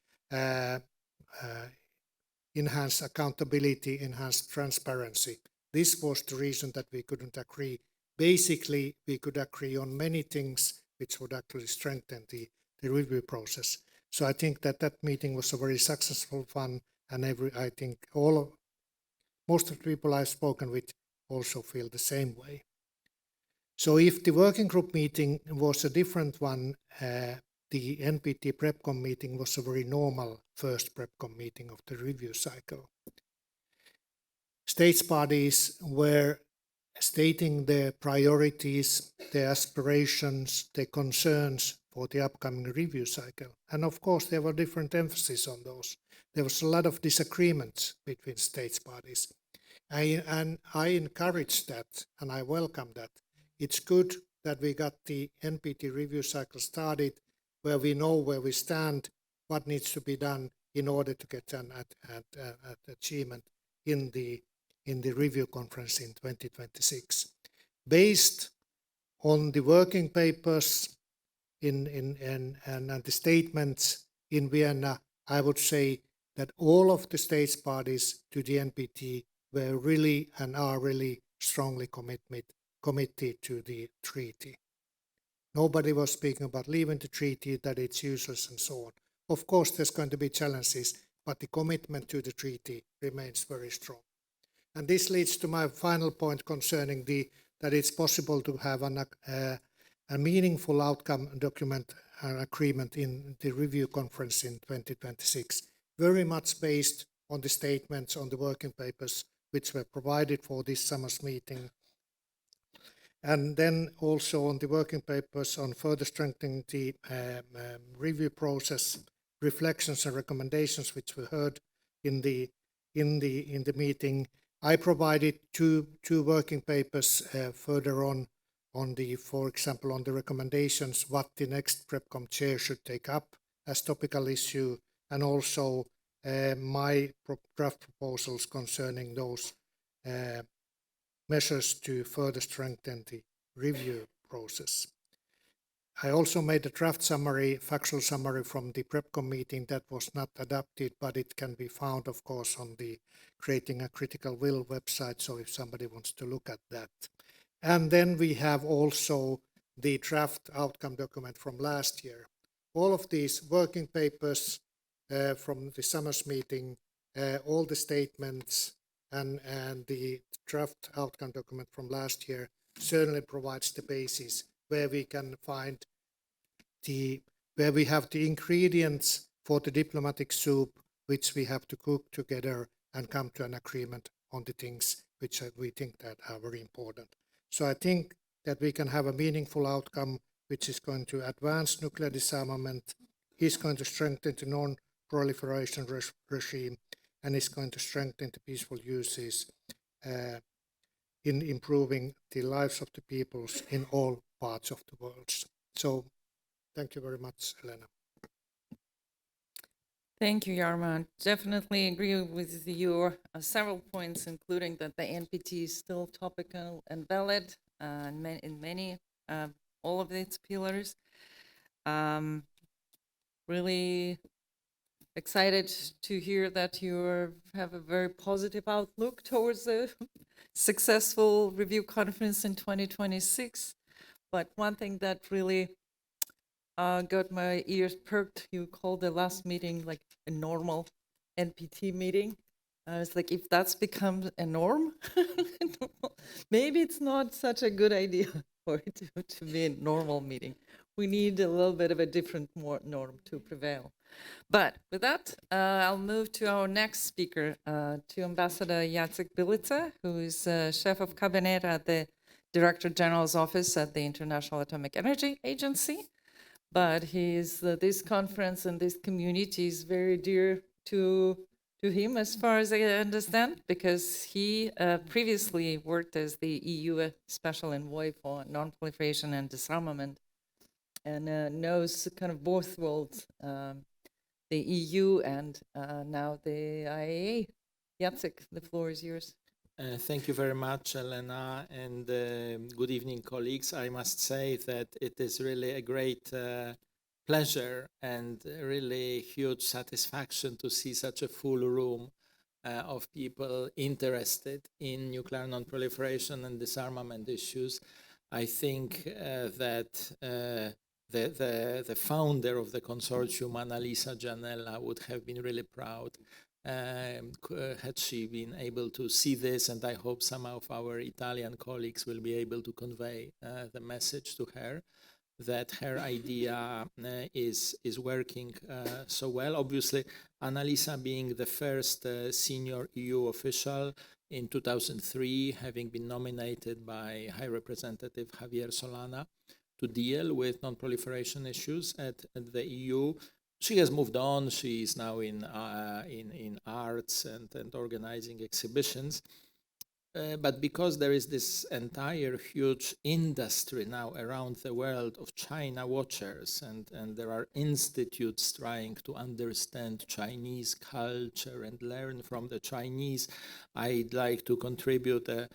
enhanced accountability, enhanced transparency. This was the reason that we couldn't agree. Basically, we could agree on many things which would actually strengthen the review process. So I think that meeting was a very successful one, and I think most of the people I've spoken with also feel the same way. So if the working group meeting was a different one, the NPT PrepCom meeting was a very normal first PrepCom meeting of the review cycle. States parties were stating their priorities, their aspirations, their concerns for the upcoming review cycle. And of course, there were different emphasis on those. There was a lot of disagreements between states parties. And I encourage that, and I welcome that. It's good that we got the NPT review cycle started, where we know where we stand, what needs to be done in order to get an achievement in the review conference in 2026. Based on the working papers and the statements in Vienna, I would say that all of the states parties to the NPT were really and are really strongly committed to the treaty. Nobody was speaking about leaving the treaty, that it's useless and so on. Of course, there's going to be challenges, but the commitment to the treaty remains very strong. And this leads to my final point concerning that it's possible to have a meaningful outcome document agreement in the review conference in 2026, very much based on the statements on the working papers which were provided for this summer's meeting. And then also on the working papers on further strengthening the review process, reflections and recommendations which we heard in the meeting. I provided two working papers further on the, for example, on the recommendations, what the next PrepCom chair should take up as topical issue, and also my draft proposals concerning those measures to further strengthen the review process. I also made a draft summary, factual summary from the PrepCom meeting that was not adopted, but it can be found, of course, on the Creating a Critical Will website, so if somebody wants to look at that. And then we have also the draft outcome document from last year. All of these working papers from the summer's meeting, all the statements and the draft outcome document from last year certainly provides the basis where we can find where we have the ingredients for the diplomatic soup, which we have to cook together and come to an agreement on the things which we think that are very important. So I think that we can have a meaningful outcome which is going to advance nuclear disarmament, is going to strengthen the non-proliferation regime, and is going to strengthen the peaceful uses in improving the lives of the peoples in all parts of the world. So thank you very much, Elena. Thank you, Jarmo. Definitely agree with your several points, including that the NPT is still topical and valid in many, all of its pillars. Really excited to hear that you have a very positive outlook towards the successful review conference in 2026. But one thing that really got my ears perked, you called the last meeting like a normal NPT meeting. I was like, if that's become a norm, maybe it's not such a good idea for it to be a normal meeting. We need a little bit of a different norm to prevail. But with that, I'll move to our next speaker, to Ambassador Jacek Bilica, who is Chef of Cabinet at the Director General's Office at the International Atomic Energy Agency. But this conference and this community is very dear to him, as far as I understand, because he previously worked as the EU Special Envoy for Non-proliferation and Disarmament, and knows kind of both worlds, the EU and now the IAEA. Jacek, the floor is yours. Thank you very much, Elena, and good evening, colleagues. I must say that it is really a great pleasure and really huge satisfaction to see such a full room of people interested in nuclear non-proliferation and disarmament issues. I think that the founder of the consortium, Annalisa Gianella, would have been really proud had she been able to see this, and I hope some of our Italian colleagues will be able to convey the message to her that her idea is working so well. Obviously, Annalisa being the first senior EU official in 2003, having been nominated by High Representative Javier Solana to deal with non-proliferation issues at the EU. She has moved on. She is now in arts and organizing exhibitions. But because there is this entire huge industry now around the world of China watchers, and there are institutes trying to understand Chinese culture and learn from the Chinese, I'd like to contribute a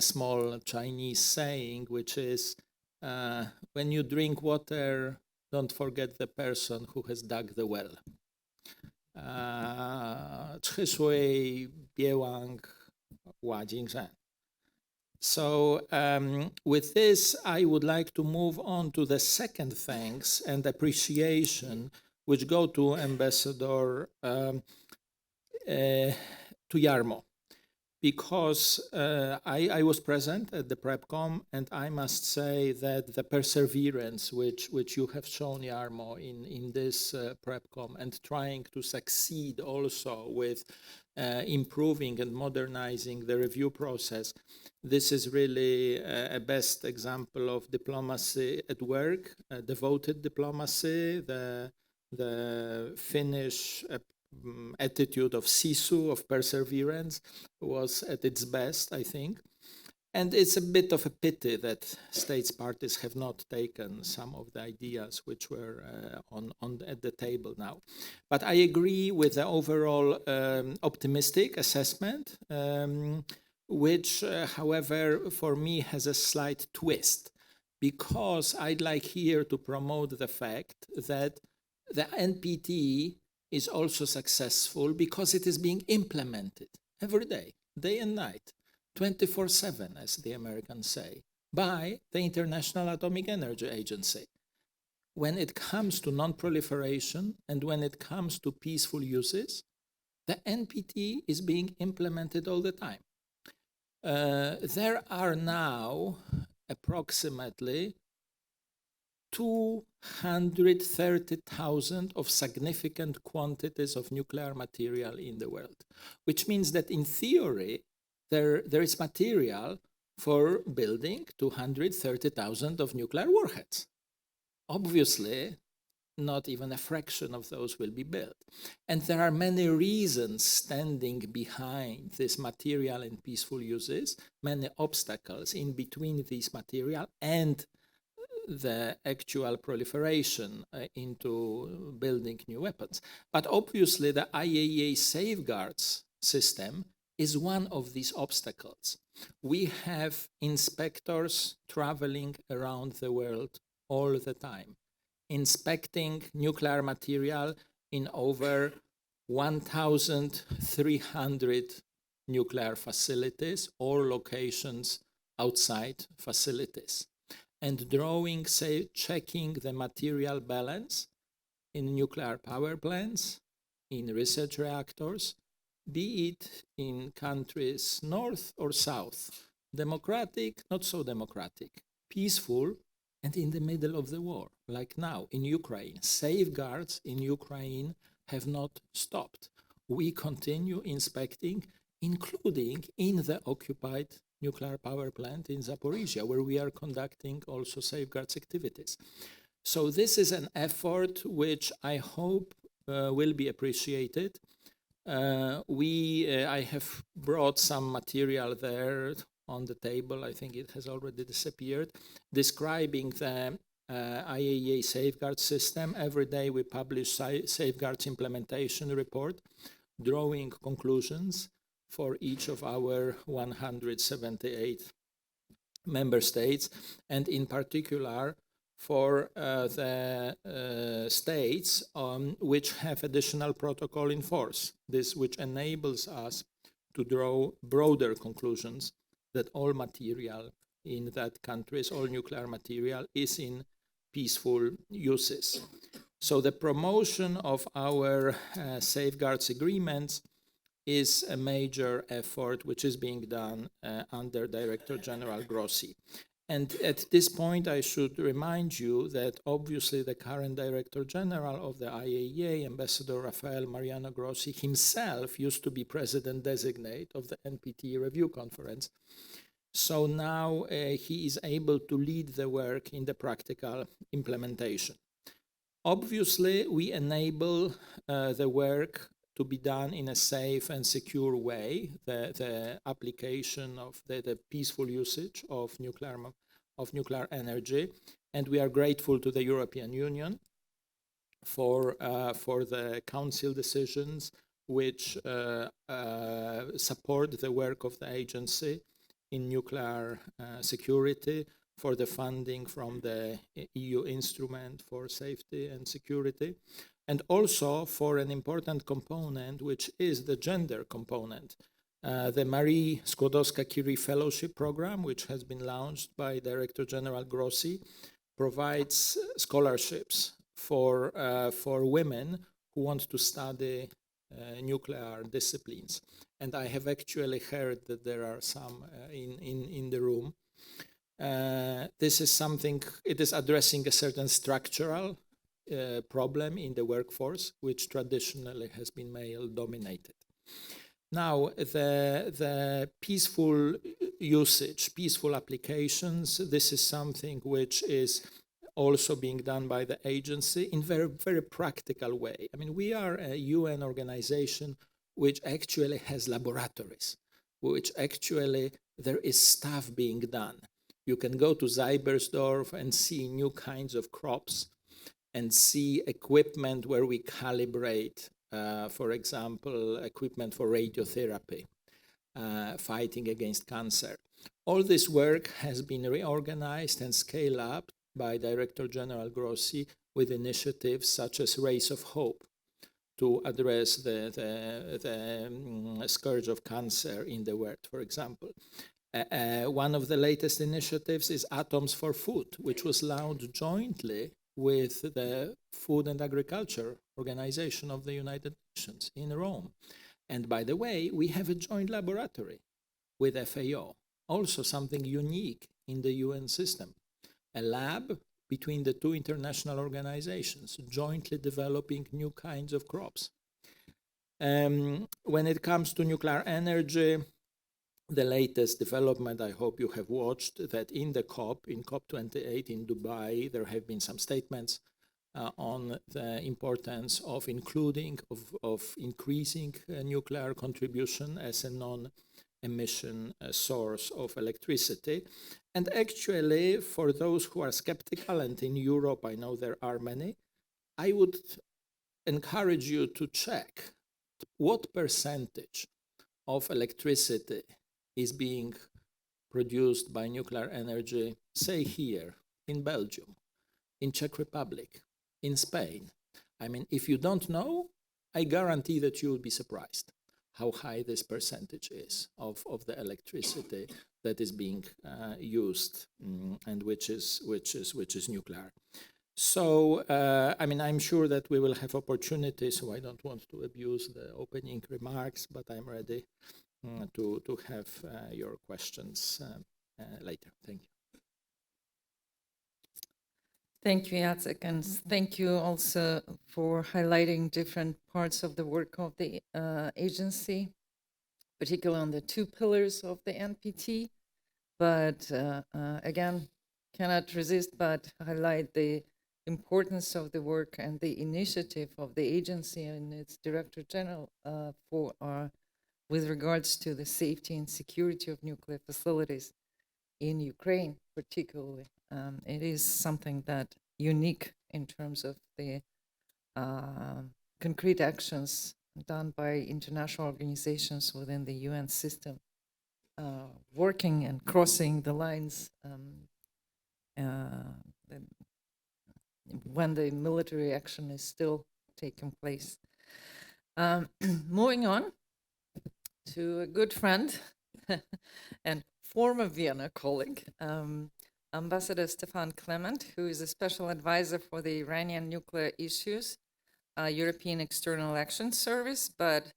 small Chinese saying, which is, when you drink water, don't forget the person who has dug the well. 吃水别忘挖井山. So with this, I would like to move on to the second thanks and appreciation, which go to Ambassador to Jarmo, because I was present at the PrepCom, and I must say that the perseverance which you have shown, Jarmo, in this PrepCom, and trying to succeed also with improving and modernizing the review process, this is really a best example of diplomacy at work, devoted diplomacy, the Finnish attitude of sisu, of perseverance, was at its best, I think. And it's a bit of a pity that states parties have not taken some of the ideas which were at the table now. But I agree with the overall optimistic assessment, which, however, for me has a slight twist, because I'd like here to promote the fact that the NPT is also successful because it is being implemented every day, day and night, 24/7, as the Americans say, by the International Atomic Energy Agency. When it comes to non-proliferation and when it comes to peaceful uses, the NPT is being implemented all the time. There are now approximately 230,000 of significant quantities of nuclear material in the world, which means that in theory, there is material for building 230,000 of nuclear warheads. Obviously, not even a fraction of those will be built. And there are many reasons standing behind this material and peaceful uses, many obstacles in between these material and the actual proliferation into building new weapons. But obviously, the IAEA safeguards system is one of these obstacles. We have inspectors traveling around the world all the time, inspecting nuclear material in over 1,300 nuclear facilities or locations outside facilities, and checking the material balance in nuclear power plants, in research reactors, be it in countries north or south, democratic, not so democratic, peaceful, and in the middle of the war, like now in Ukraine. Safeguards in Ukraine have not stopped. We continue inspecting, including in the occupied nuclear power plant in Zaporizhia, where we are conducting also safeguards activities. So this is an effort which I hope will be appreciated. I have brought some material there on the table. I think it has already disappeared, describing the IAEA safeguard system. Every day we publish safeguards implementation report, drawing conclusions for each of our 178 member states, and in particular for the states which have additional protocol in force, this which enables us to draw broader conclusions that all material in that countries, all nuclear material is in peaceful uses. So the promotion of our safeguards agreements is a major effort which is being done under Director General Grossi. And at this point, I should remind you that obviously the current Director General of the IAEA, Ambassador Rafael Mariano Grossi, himself used to be President-designate of the NPT Review Conference. So now he is able to lead the work in the practical implementation. Obviously, we enable the work to be done in a safe and secure way, the application of the peaceful usage of nuclear energy. And we are grateful to the European Union for the Council decisions which support the work of the agency in nuclear security, for the funding from the EU Instrument for Safety and Security, and also for an important component, which is the gender component. The Marie Skłodowska-Curie Fellowship Program, which has been launched by Director General Grossi, provides scholarships for women who want to study nuclear disciplines. And I have actually heard that there are some in the room. This is something, it is addressing a certain structural problem in the workforce, which traditionally has been male-dominated. Now, the peaceful usage, peaceful applications, this is something which is also being done by the agency in very, very practical way. I mean, we are a UN organization which actually has laboratories, which actually there is stuff being done. You can go to Seibersdorf and see new kinds of crops and see equipment where we calibrate, for example, equipment for radiotherapy, fighting against cancer. All this work has been reorganized and scaled up by Director General Grossi with initiatives such as Rays of Hope to address the scourge of cancer in the world, for example. One of the latest initiatives is Atoms for Food, which was launched jointly with the Food and Agriculture Organization of the United Nations in Rome. And by the way, we have a joint laboratory with FAO, also something unique in the UN system, a lab between the two international organizations, jointly developing new kinds of crops. When it comes to nuclear energy, the latest development, I hope you have watched, that in the COP, in COP28 in Dubai, there have been some statements on the importance of increasing nuclear contribution as a non-emission source of electricity. And actually, for those who are skeptical, and in Europe I know there are many, I would encourage you to check what percentage of electricity is being produced by nuclear energy, say here, in Belgium, in Czech Republic, in Spain. I mean, if you don't know, I guarantee that you will be surprised how high this percentage is of the electricity that is being used and which is nuclear. So, I mean, I'm sure that we will have opportunities, so I don't want to abuse the opening remarks, but I'm ready to have your questions later. Thank you. Thank you, Jacek, and thank you also for highlighting different parts of the work of the agency, particularly on the two pillars of the NPT. But again, cannot resist but highlight the importance of the work and the initiative of the agency and its Director General with regards to the safety and security of nuclear facilities in Ukraine, particularly. It is something that unique in terms of the concrete actions done by international organizations within the UN system, working and crossing the lines when the military action is still taking place. Moving on to a good friend and former Vienna colleague, Ambassador Stefan Clement, who is a special advisor for the Iranian nuclear issues, European External Action Service, but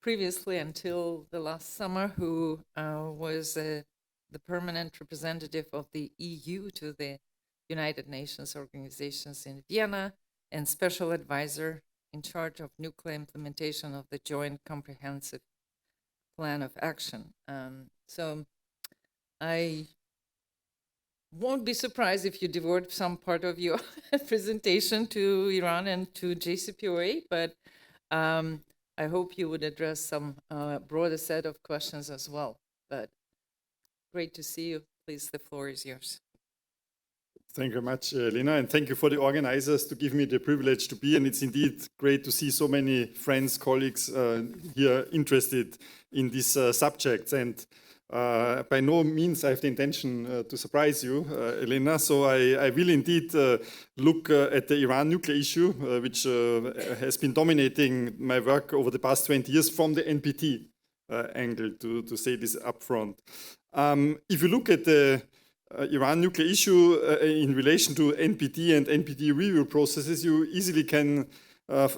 previously, until the last summer, who was the permanent representative of the EU to the United Nations organizations in Vienna and special advisor in charge of nuclear implementation of the Joint Comprehensive Plan of Action. So I won't be surprised if you devote some part of your presentation to Iran and to JCPOA, but I hope you would address some broader set of questions as well. But great to see you. Please, the floor is yours. Thank you very much, Lena, and thank you for the organizers to give me the privilege to be. And it's indeed great to see so many friends, colleagues here interested in these subjects. And by no means I have the intention to surprise you, Elena. So I will indeed look at the Iran nuclear issue, which has been dominating my work over the past 20 years from the NPT angle, to say this upfront. If you look at the Iran nuclear issue in relation to NPT and NPT review processes, you easily can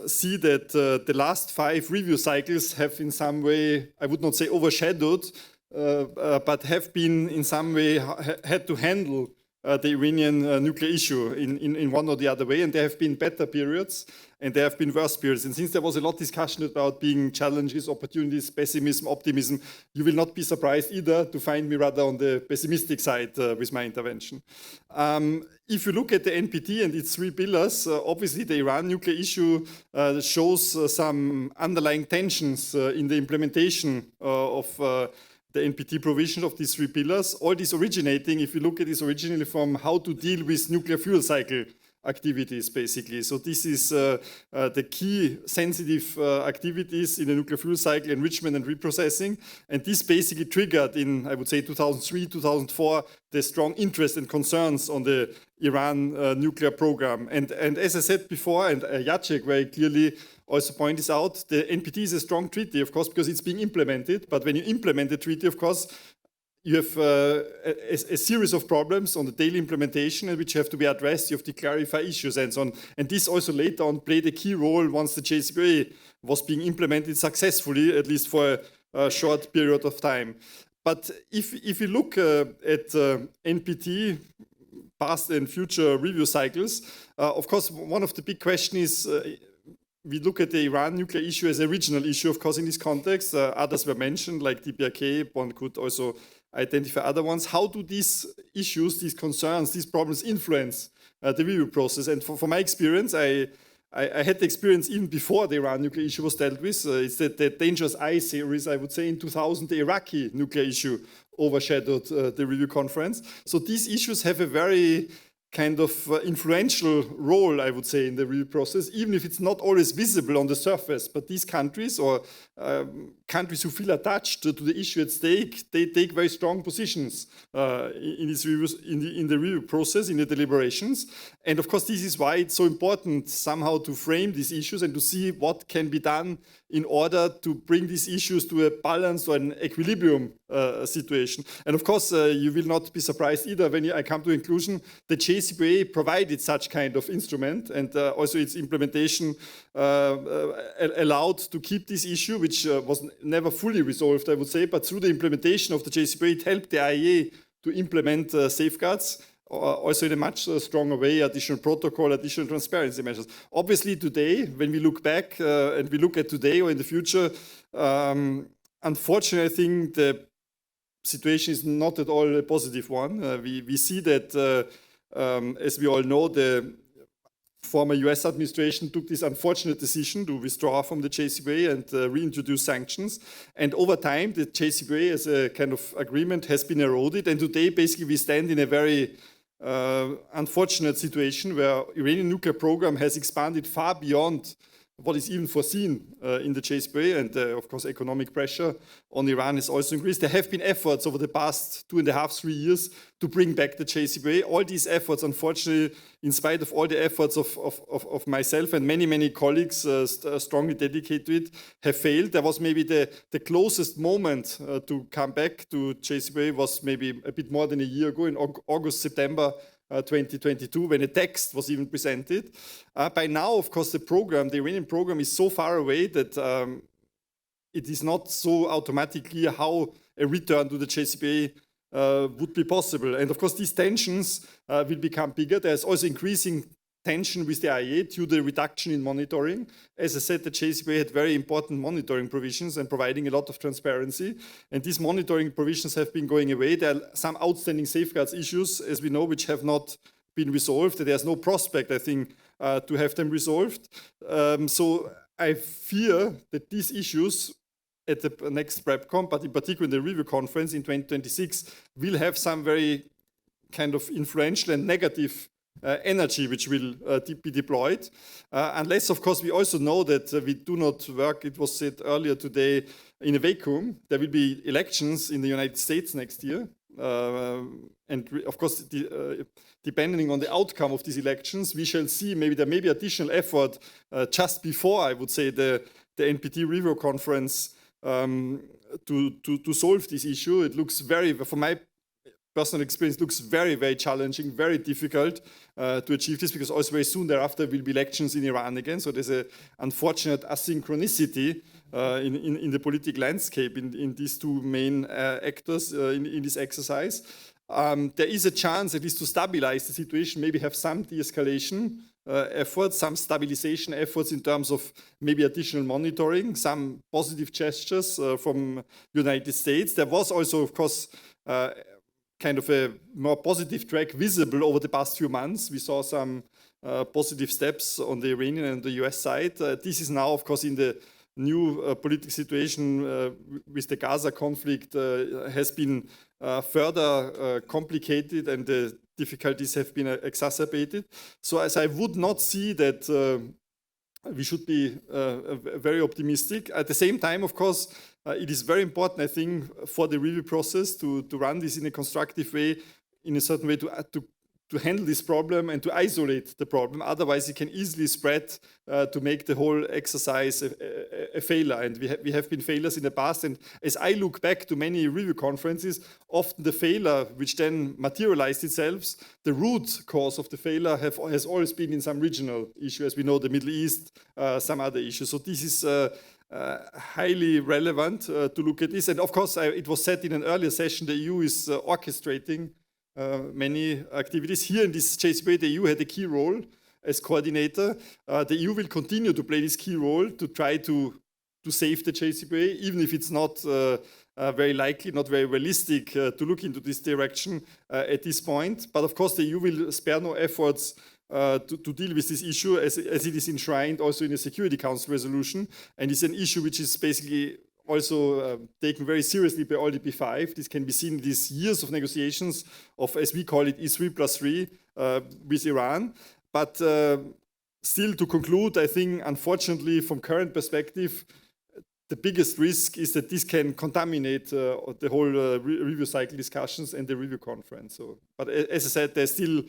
see that the last 5 review cycles have in some way, I would not say overshadowed, but have been in some way had to handle the Iranian nuclear issue in one or the other way. And there have been better periods and there have been worse periods. And since there was a lot of discussion about being challenges, opportunities, pessimism, optimism, you will not be surprised either to find me rather on the pessimistic side with my intervention. If you look at the NPT and its 3 pillars, obviously the Iran nuclear issue shows some underlying tensions in the implementation of the NPT provision of these 3 pillars. All this originating, if you look at this originally from how to deal with nuclear fuel cycle activities, basically. So this is the key sensitive activities in the nuclear fuel cycle, enrichment and reprocessing. And this basically triggered in, I would say, 2003, 2004, the strong interest and concerns on the Iran nuclear program. And as I said before, and Jacek very clearly also pointed this out, the NPT is a strong treaty, of course, because it's being implemented. But when you implement the treaty, of course, you have a series of problems on the daily implementation which have to be addressed. You have to clarify issues and so on. And this also later on played a key role once the JCPOA was being implemented successfully, at least for a short period of time. But if you look at NPT, past and future review cycles, of course, one of the big questions is we look at the Iran nuclear issue as a regional issue, of course, in this context. Others were mentioned, like DPRK. One could also identify other ones. How do these issues, these concerns, these problems influence the review process? And for my experience, I had the experience even before the Iran nuclear issue was dealt with. It's the Dangerous Eye series, I would say, in 2000, the Iraqi nuclear issue overshadowed the review conference. So these issues have a very kind of influential role, I would say, in the review process, even if it's not always visible on the surface. But these countries, or countries who feel attached to the issue at stake, they take very strong positions in these reviews, in the review process, in the deliberations. And of course, this is why it's so important somehow to frame these issues and to see what can be done in order to bring these issues to a balanced or an equilibrium situation. And of course, you will not be surprised either when I come to inclusion. The JCPOA provided such kind of instrument, and also its implementation allowed to keep this issue, which was never fully resolved, I would say, but through the implementation of the JCPOA, it helped the IAEA to implement safeguards, also in a much stronger way, additional protocol, additional transparency measures. Obviously today, when we look back and we look at today or in the future, unfortunately, I think the situation is not at all a positive one. We see that, as we all know, the former US administration took this unfortunate decision to withdraw from the JCPOA and reintroduce sanctions. And over time, the JCPOA as a kind of agreement has been eroded. And today, basically, we stand in a very unfortunate situation where Iranian nuclear program has expanded far beyond what is even foreseen in the JCPOA, and of course economic pressure on Iran has also increased. There have been efforts over the past 2.5, 3 years to bring back the JCPOA. All these efforts, unfortunately, in spite of all the efforts of myself and many colleagues strongly dedicated to it, have failed. There was maybe the closest moment to come back to JCPOA was maybe a bit more than a year ago in August, September 2022, when a text was even presented. By now, of course, the Iranian program is so far away that it is not so automatically clear how a return to the JCPOA would be possible. And of course, these tensions will become bigger. There's also increasing tension with the IAEA due to the reduction in monitoring. As I said, the JCPOA had very important monitoring provisions and providing a lot of transparency. And these monitoring provisions have been going away. There are some outstanding safeguards issues, as we know, which have not been resolved. There's no prospect, I think, to have them resolved. So I fear that these issues at the next PrEPCon, but in particular in the review conference in 2026, will have some very kind of influential and negative energy which will be deployed. Unless, of course, we also know that we do not work, it was said earlier today, in a vacuum. There will be elections in the United States next year. And of course, depending on the outcome of these elections, we shall see maybe there may be additional effort just before, I would say, the NPT review conference to solve this issue. It looks very, from my personal experience, looks very challenging, very difficult to achieve this, because also very soon thereafter will be elections in Iran again. So there's an unfortunate asynchronicity in the political landscape in these two main actors in this exercise. There is a chance, at least, to stabilize the situation, maybe have some de-escalation efforts, some stabilization efforts in terms of maybe additional monitoring, some positive gestures from the United States. There was also, of course, kind of a more positive track visible over the past few months. We saw some positive steps on the Iranian and the US side. This is now, of course, in the new political situation with the Gaza conflict has been further complicated, and the difficulties have been exacerbated. So as I would not see that we should be very optimistic. At the same time, of course, it is very important, I think, for the review process to run this in a constructive way, in a certain way to handle this problem and to isolate the problem. Otherwise, it can easily spread to make the whole exercise a failure. And we have been failures in the past. And as I look back to many review conferences, often the failure which then materialized itself, the root cause of the failure has always been in some regional issue, as we know, the Middle East, some other issues. So this is highly relevant to look at this. And of course, it was said in an earlier session, the EU is orchestrating many activities. Here in this JCPOA, the EU had a key role as coordinator. The EU will continue to play this key role to try to save the JCPOA, even if it's not very likely, not very realistic to look into this direction at this point. But of course, the EU will spare no efforts to deal with this issue as it is enshrined also in a Security Council resolution. And it's an issue which is basically also taken very seriously by all the P5. This can be seen in these years of negotiations of, as we call it, E3+3 with Iran. But still, to conclude, I think, unfortunately, from current perspective, the biggest risk is that this can contaminate the whole review cycle discussions and the review conference. So, but as I said, there's still,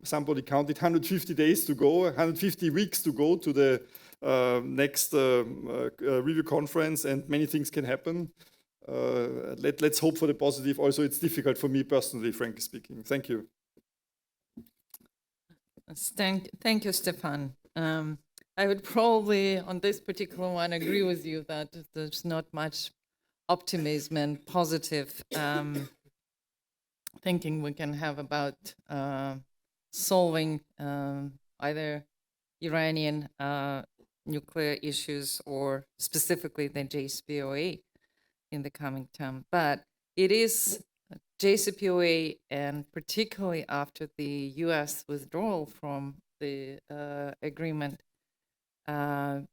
somebody counted 150 days to go, 150 weeks to go to the next review conference, and many things can happen. Let's hope for the positive. Also, it's difficult for me personally, frankly speaking. Thank you. Thank you, Stefan. I would probably, on this particular one, agree with you that there's not much optimism and positive thinking we can have about solving either Iranian nuclear issues or specifically the JCPOA in the coming term. But it is JCPOA, and particularly after the US withdrawal from the agreement,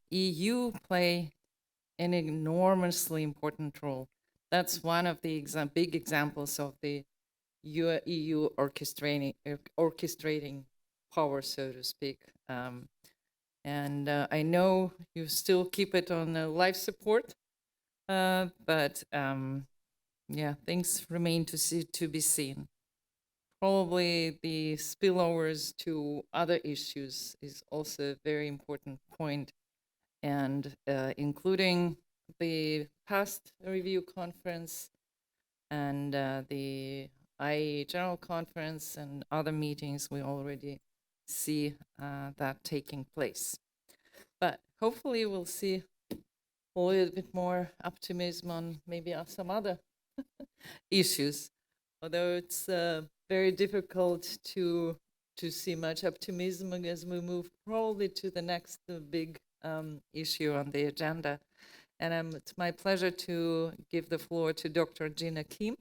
EU play an enormously important role. That's one of the big examples of the EU orchestrating power, so to speak. And I know you still keep it on life support, but yeah, things remain to be seen. Probably the spillovers to other issues is also a very important point, and including the past review conference and the IAEA General Conference and other meetings, we already see that taking place. But hopefully we'll see a little bit more optimism on maybe some other issues, although it's very difficult to see much optimism as we move probably to the next big issue on the agenda. And it's my pleasure to give the floor to Dr. Gina Kim,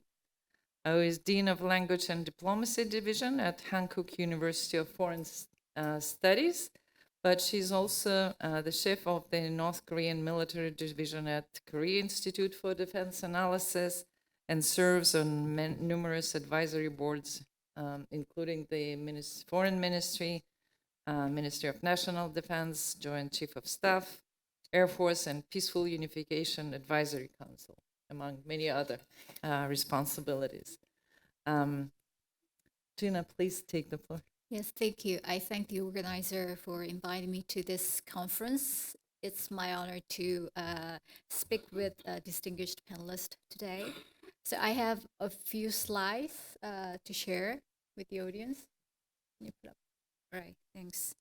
who is Dean of Language and Diplomacy Division at Hankook University of Foreign Studies, but she's also the chef of the North Korean Military Division at Korea Institute for Defense Analysis, and serves on numerous advisory boards, including the Foreign Ministry, Ministry of National Defense, Joint Chief of Staff, Air Force, and Peaceful Unification Advisory Council, among many other responsibilities. Gina, please take the floor. Yes, thank you. I thank the organizer for inviting me to this conference. It's my honor to speak with distinguished panelists today. So I have a few slides to share with the audience. Can you put up? All right, thanks.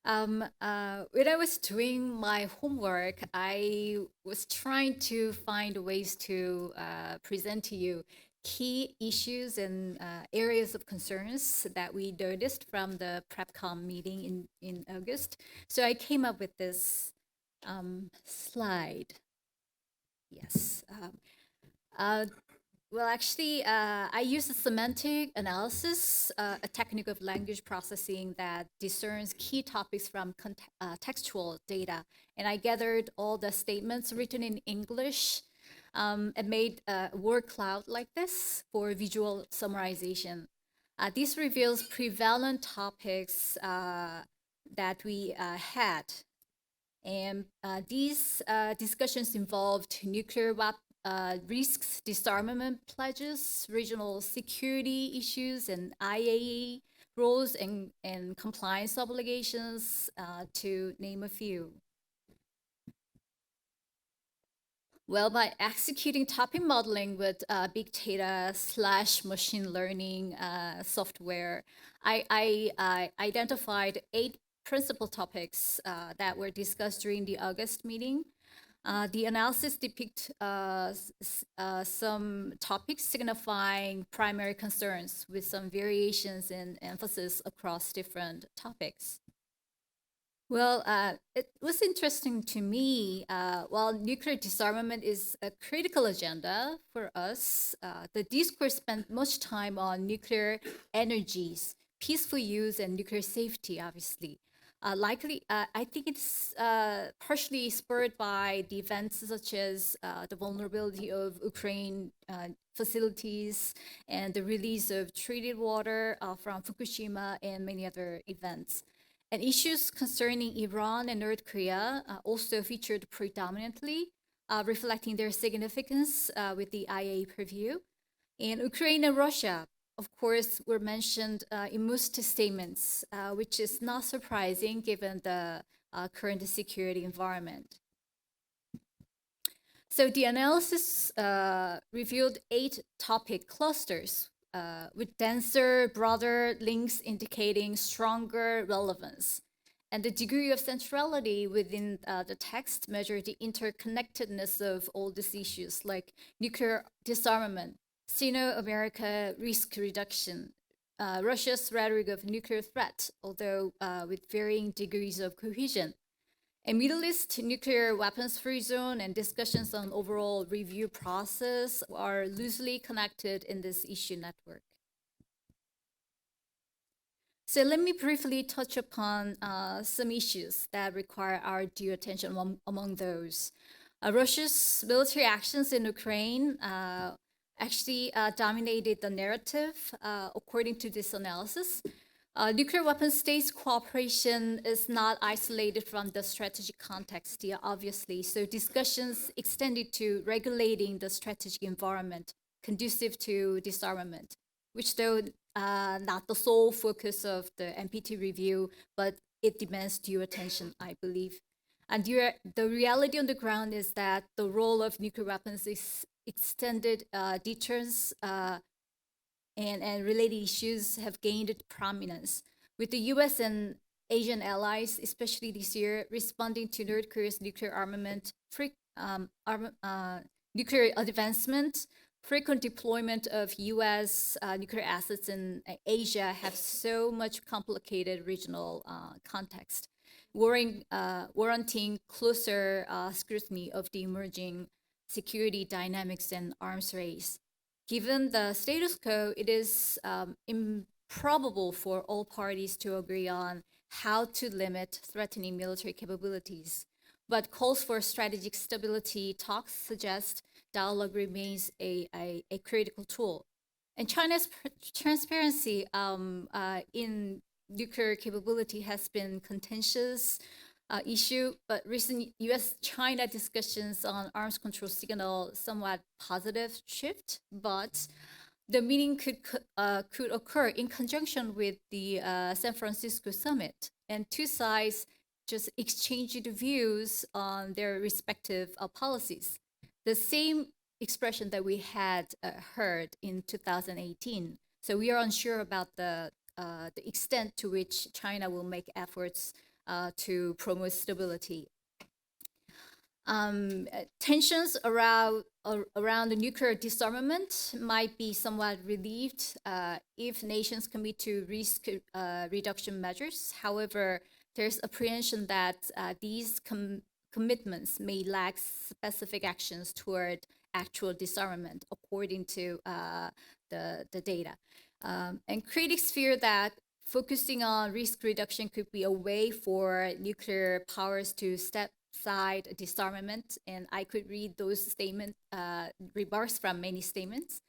When I was doing my homework, I was trying to find ways to present to you key issues and areas of concerns that we noticed from the PrepCom meeting in August. So I came up with this slide. Yes. Well, actually, I use a semantic analysis, a technique of language processing that discerns key topics from textual data. And I gathered all the statements written in English and made a word cloud like this for visual summarization. This reveals prevalent topics that we had. And these discussions involved nuclear risks, disarmament pledges, regional security issues, and IAEA roles and compliance obligations, to name a few. Well, by executing topic modeling with big data / machine learning software, I identified 8 principal topics that were discussed during the August meeting. The analysis depicts some topics signifying primary concerns with some variations in emphasis across different topics. Well, it was interesting to me, while nuclear disarmament is a critical agenda for us, the discourse spent much time on nuclear energies, peaceful use, and nuclear safety, obviously. I think it's partially spurred by the events such as the vulnerability of Ukraine facilities and the release of treated water from Fukushima and many other events. And issues concerning Iran and North Korea also featured predominantly, reflecting their significance with the IAEA purview. And Ukraine and Russia, of course, were mentioned in most statements, which is not surprising given the current security environment. So the analysis revealed 8 topic clusters with denser, broader links indicating stronger relevance. And the degree of centrality within the text measured the interconnectedness of all these issues like nuclear disarmament, Sino-America risk reduction, Russia's rhetoric of nuclear threat, although with varying degrees of cohesion, a Middle East nuclear weapons-free zone, and discussions on overall review process are loosely connected in this issue network. So let me briefly touch upon some issues that require our due attention among those. Russia's military actions in Ukraine actually dominated the narrative according to this analysis. Nuclear weapon states cooperation is not isolated from the strategic context here, obviously. So discussions extended to regulating the strategic environment conducive to disarmament, which though not the sole focus of the NPT review, but it demands due attention, I believe. And the reality on the ground is that the role of nuclear weapons is extended deterrence and related issues have gained prominence, with the US and Asian allies, especially this year, responding to North Korea's nuclear armament, nuclear advancement, frequent deployment of US nuclear assets in Asia have so much complicated regional context, warranting closer scrutiny of the emerging security dynamics and arms race. Given the status quo, it is improbable for all parties to agree on how to limit threatening military capabilities. But calls for strategic stability talks suggest dialogue remains a critical tool. And China's transparency in nuclear capability has been contentious issue, but recent US-China discussions on arms control signal somewhat positive shift, but the meeting could occur in conjunction with the San Francisco summit, and two sides just exchanged views on their respective policies. The same expression that we had heard in 2018. So we are unsure about the extent to which China will make efforts to promote stability. Tensions around the nuclear disarmament might be somewhat relieved if nations commit to risk reduction measures. However, there's apprehension that these commitments may lack specific actions toward actual disarmament, according to the data. And critics fear that focusing on risk reduction could be a way for nuclear powers to step aside disarmament. And I could read those remarks from many statements.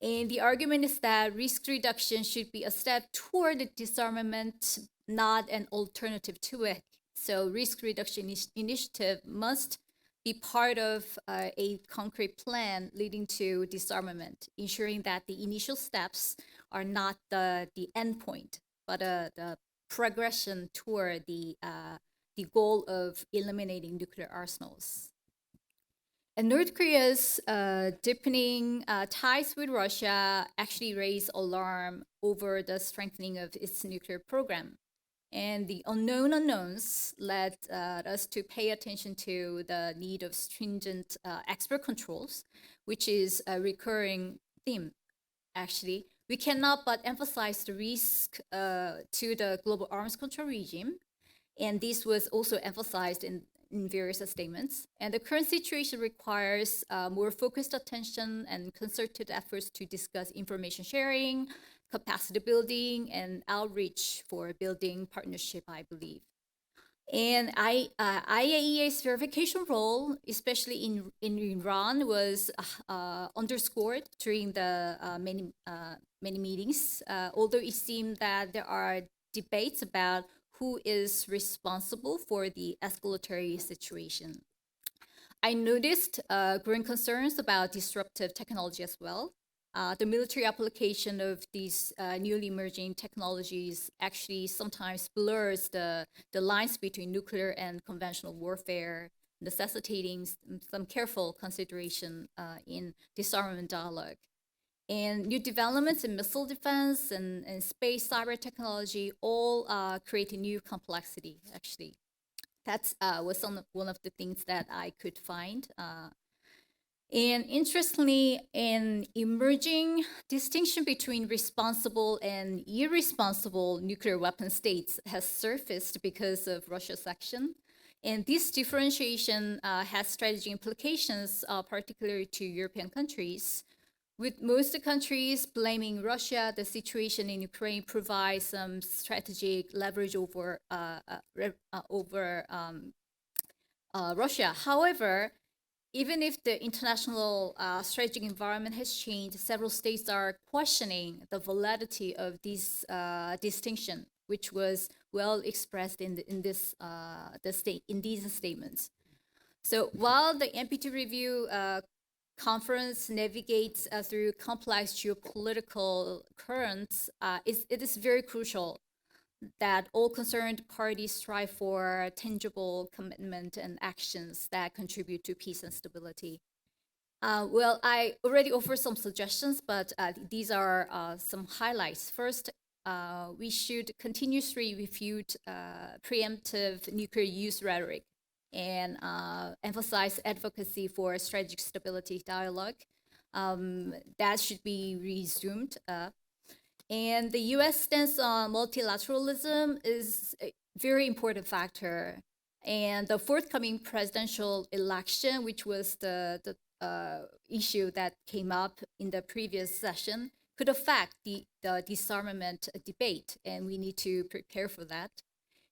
And the argument is that risk reduction should be a step toward disarmament, not an alternative to it. So risk reduction initiative must be part of a concrete plan leading to disarmament, ensuring that the initial steps are not the end point, but the progression toward the goal of eliminating nuclear arsenals. And North Korea's deepening ties with Russia actually raised alarm over the strengthening of its nuclear program. And the unknown unknowns led us to pay attention to the need of stringent export controls, which is a recurring theme, actually. We cannot but emphasize the risk to the global arms control regime. And this was also emphasized in various statements. And the current situation requires more focused attention and concerted efforts to discuss information sharing, capacity building, and outreach for building partnership, I believe. And IAEA's verification role, especially in Iran, was underscored during the many meetings, although it seemed that there are debates about who is responsible for the escalatory situation. I noticed growing concerns about disruptive technology as well. The military application of these newly emerging technologies actually sometimes blurs the lines between nuclear and conventional warfare, necessitating some careful consideration in disarmament dialogue. And new developments in missile defense and space cyber technology all create a new complexity, actually. That was one of the things that I could find. And interestingly, an emerging distinction between responsible and irresponsible nuclear weapon states has surfaced because of Russia's action. And this differentiation has strategy implications, particularly to European countries. With most countries blaming Russia, the situation in Ukraine provides some strategic leverage over Russia. However, even if the international strategic environment has changed, several states are questioning the validity of this distinction, which was well expressed in these statements. So while the NPT review conference navigates through complex geopolitical currents, it is very crucial that all concerned parties strive for tangible commitment and actions that contribute to peace and stability. Well, I already offered some suggestions, but these are some highlights. First, we should continuously refute preemptive nuclear use rhetoric and emphasize advocacy for strategic stability dialogue. That should be resumed. And the U.S. stance on multilateralism is a very important factor. And the forthcoming presidential election, which was the issue that came up in the previous session, could affect the disarmament debate, and we need to prepare for that.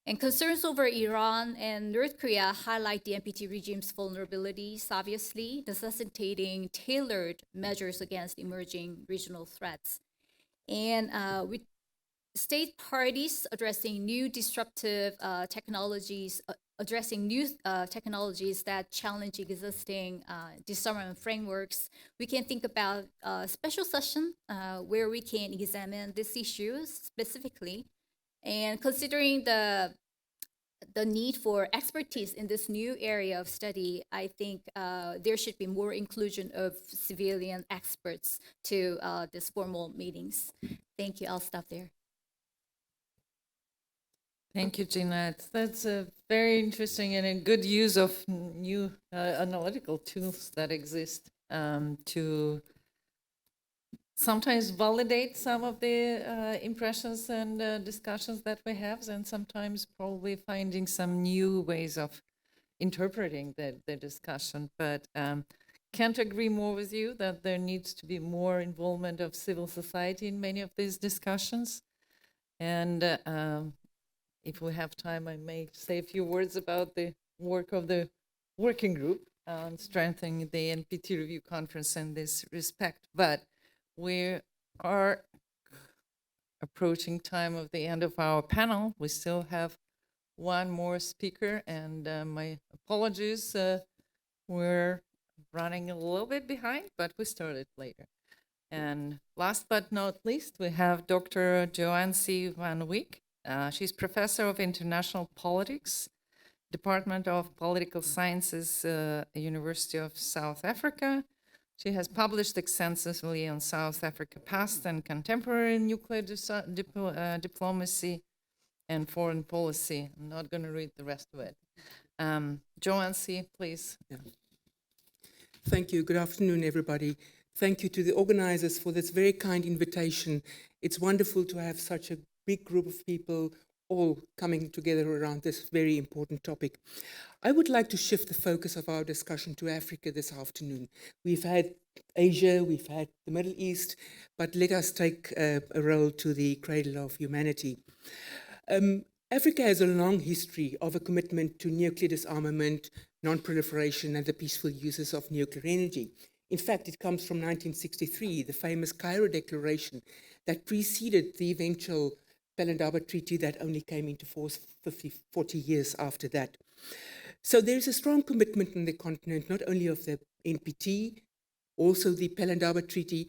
And concerns over Iran and North Korea highlight the NPT regime's vulnerabilities, obviously, necessitating tailored measures against emerging regional threats. And with state parties addressing new disruptive technologies, that challenge existing disarmament frameworks, we can think about a special session where we can examine these issues specifically. And considering the need for expertise in this new area of study, I think there should be more inclusion of civilian experts to these formal meetings. Thank you. I'll stop there. Thank you, Jeanette. That's a very interesting and a good use of new analytical tools that exist to sometimes validate some of the impressions and discussions that we have, and sometimes probably finding some new ways of interpreting the discussion. But can't agree more with you that there needs to be more involvement of civil society in many of these discussions. And if we have time, I may say a few words about the work of the working group on strengthening the NPT review conference in this respect. But we are approaching time of the end of our panel. We still have one more speaker, and my apologies. We're running a little bit behind, but we started later. And last but not least, we have Dr. Joanne C. Van Wyk. She's professor of international politics, Department of Political Sciences, University of South Africa. She has published extensively on South Africa past and contemporary nuclear diplomacy and foreign policy. I'm not going to read the rest of it. Joanne C., please. Yeah. Thank you. Good afternoon, everybody. Thank you to the organizers for this very kind invitation. It's wonderful to have such a big group of people all coming together around this very important topic. I would like to shift the focus of our discussion to Africa this afternoon. We've had Asia, we've had the Middle East, but let us take a roll to the cradle of humanity. Africa has a long history of a commitment to nuclear disarmament, non-proliferation, and the peaceful uses of nuclear energy. In fact, it comes from 1963, the famous Cairo Declaration that preceded the eventual Pelindaba Treaty that only came into force 40 years after that. So there is a strong commitment on the continent, not only of the NPT, also the Pelindaba Treaty,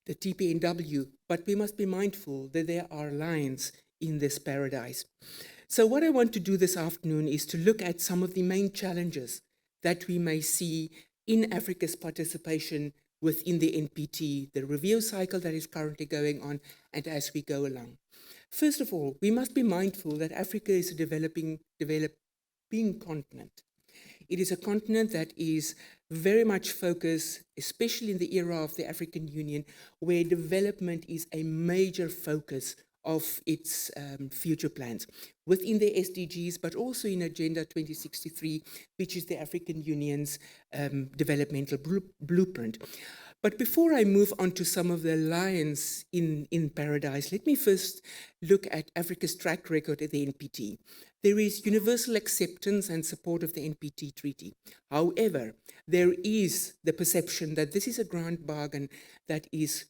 the TPNW, but we must be mindful that there are lines in this paradise. So what I want to do this afternoon is to look at some of the main challenges that we may see in Africa's participation within the NPT, the review cycle that is currently going on, and as we go along. First of all, we must be mindful that Africa is a developing continent. It is a continent that is very much focused, especially in the era of the African Union, where development is a major focus of its future plans within the SDGs, but also in Agenda 2063, which is the African Union's developmental blueprint. But before I move on to some of the lines in paradise, let me first look at Africa's track record at the NPT. There is universal acceptance and support of the NPT treaty. However, there is the perception that this is a grand bargain that is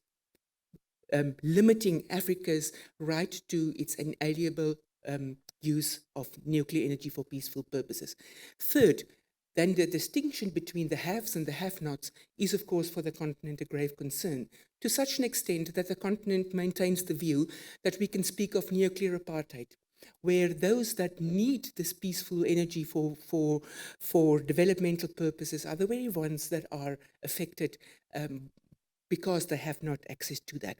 limiting Africa's right to its inalienable use of nuclear energy for peaceful purposes. Third, then the distinction between the haves and the have-nots is, of course, for the continent a grave concern, to such an extent that the continent maintains the view that we can speak of nuclear apartheid, where those that need this peaceful energy for developmental purposes are the very ones that are affected because they have not access to that.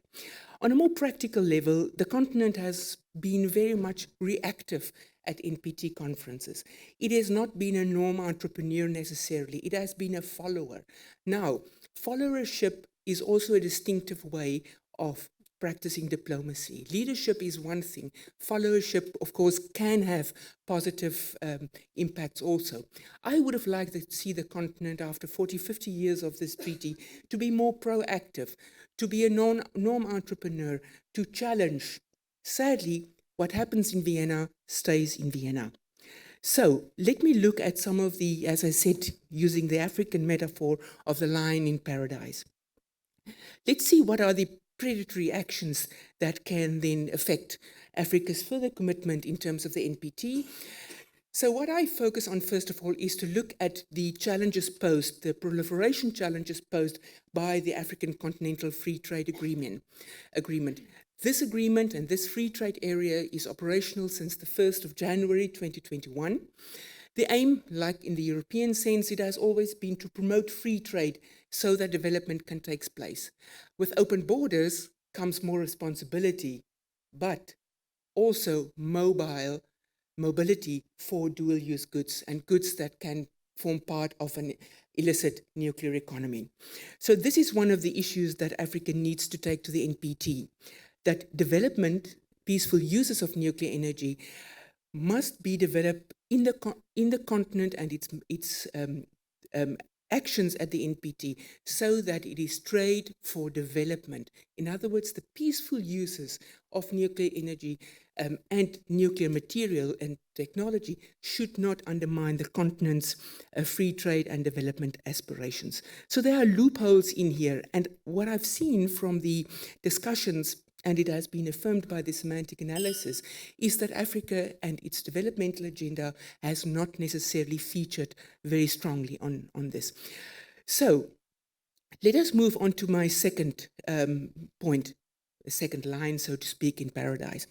On a more practical level, the continent has been very much reactive at NPT conferences. It has not been a norm entrepreneur necessarily, it has been a follower. Now, followership is also a distinctive way of practicing diplomacy. Leadership is one thing. Followership, of course, can have positive impacts also. I would have liked to see the continent after 40, 50 years of this treaty to be more proactive, to be a norm entrepreneur, to challenge. Sadly, what happens in Vienna stays in Vienna. So let me look at some of the, as I said, using the African metaphor of the lion in paradise. Let's see what are the predatory actions that can then affect Africa's further commitment in terms of the NPT. So what I focus on first of all is to look at the challenges posed, the proliferation challenges posed by the African Continental Free Trade Agreement. This agreement and this free trade area is operational since the 1st of January 2021. The aim, like in the European sense, it has always been to promote free trade so that development can take place. With open borders comes more responsibility, but also mobility for dual-use goods and goods that can form part of an illicit nuclear economy. So this is one of the issues that Africa needs to take to the NPT, that development, peaceful uses of nuclear energy must be developed in the continent and its actions at the NPT so that it is trade for development. In other words, the peaceful uses of nuclear energy and nuclear material and technology should not undermine the continent's free trade and development aspirations. So there are loopholes in here, and what I've seen from the discussions, and it has been affirmed by the semantic analysis, is that Africa and its developmental agenda has not necessarily featured very strongly on this. So let us move on to my second point, the second line, so to speak, in paradise.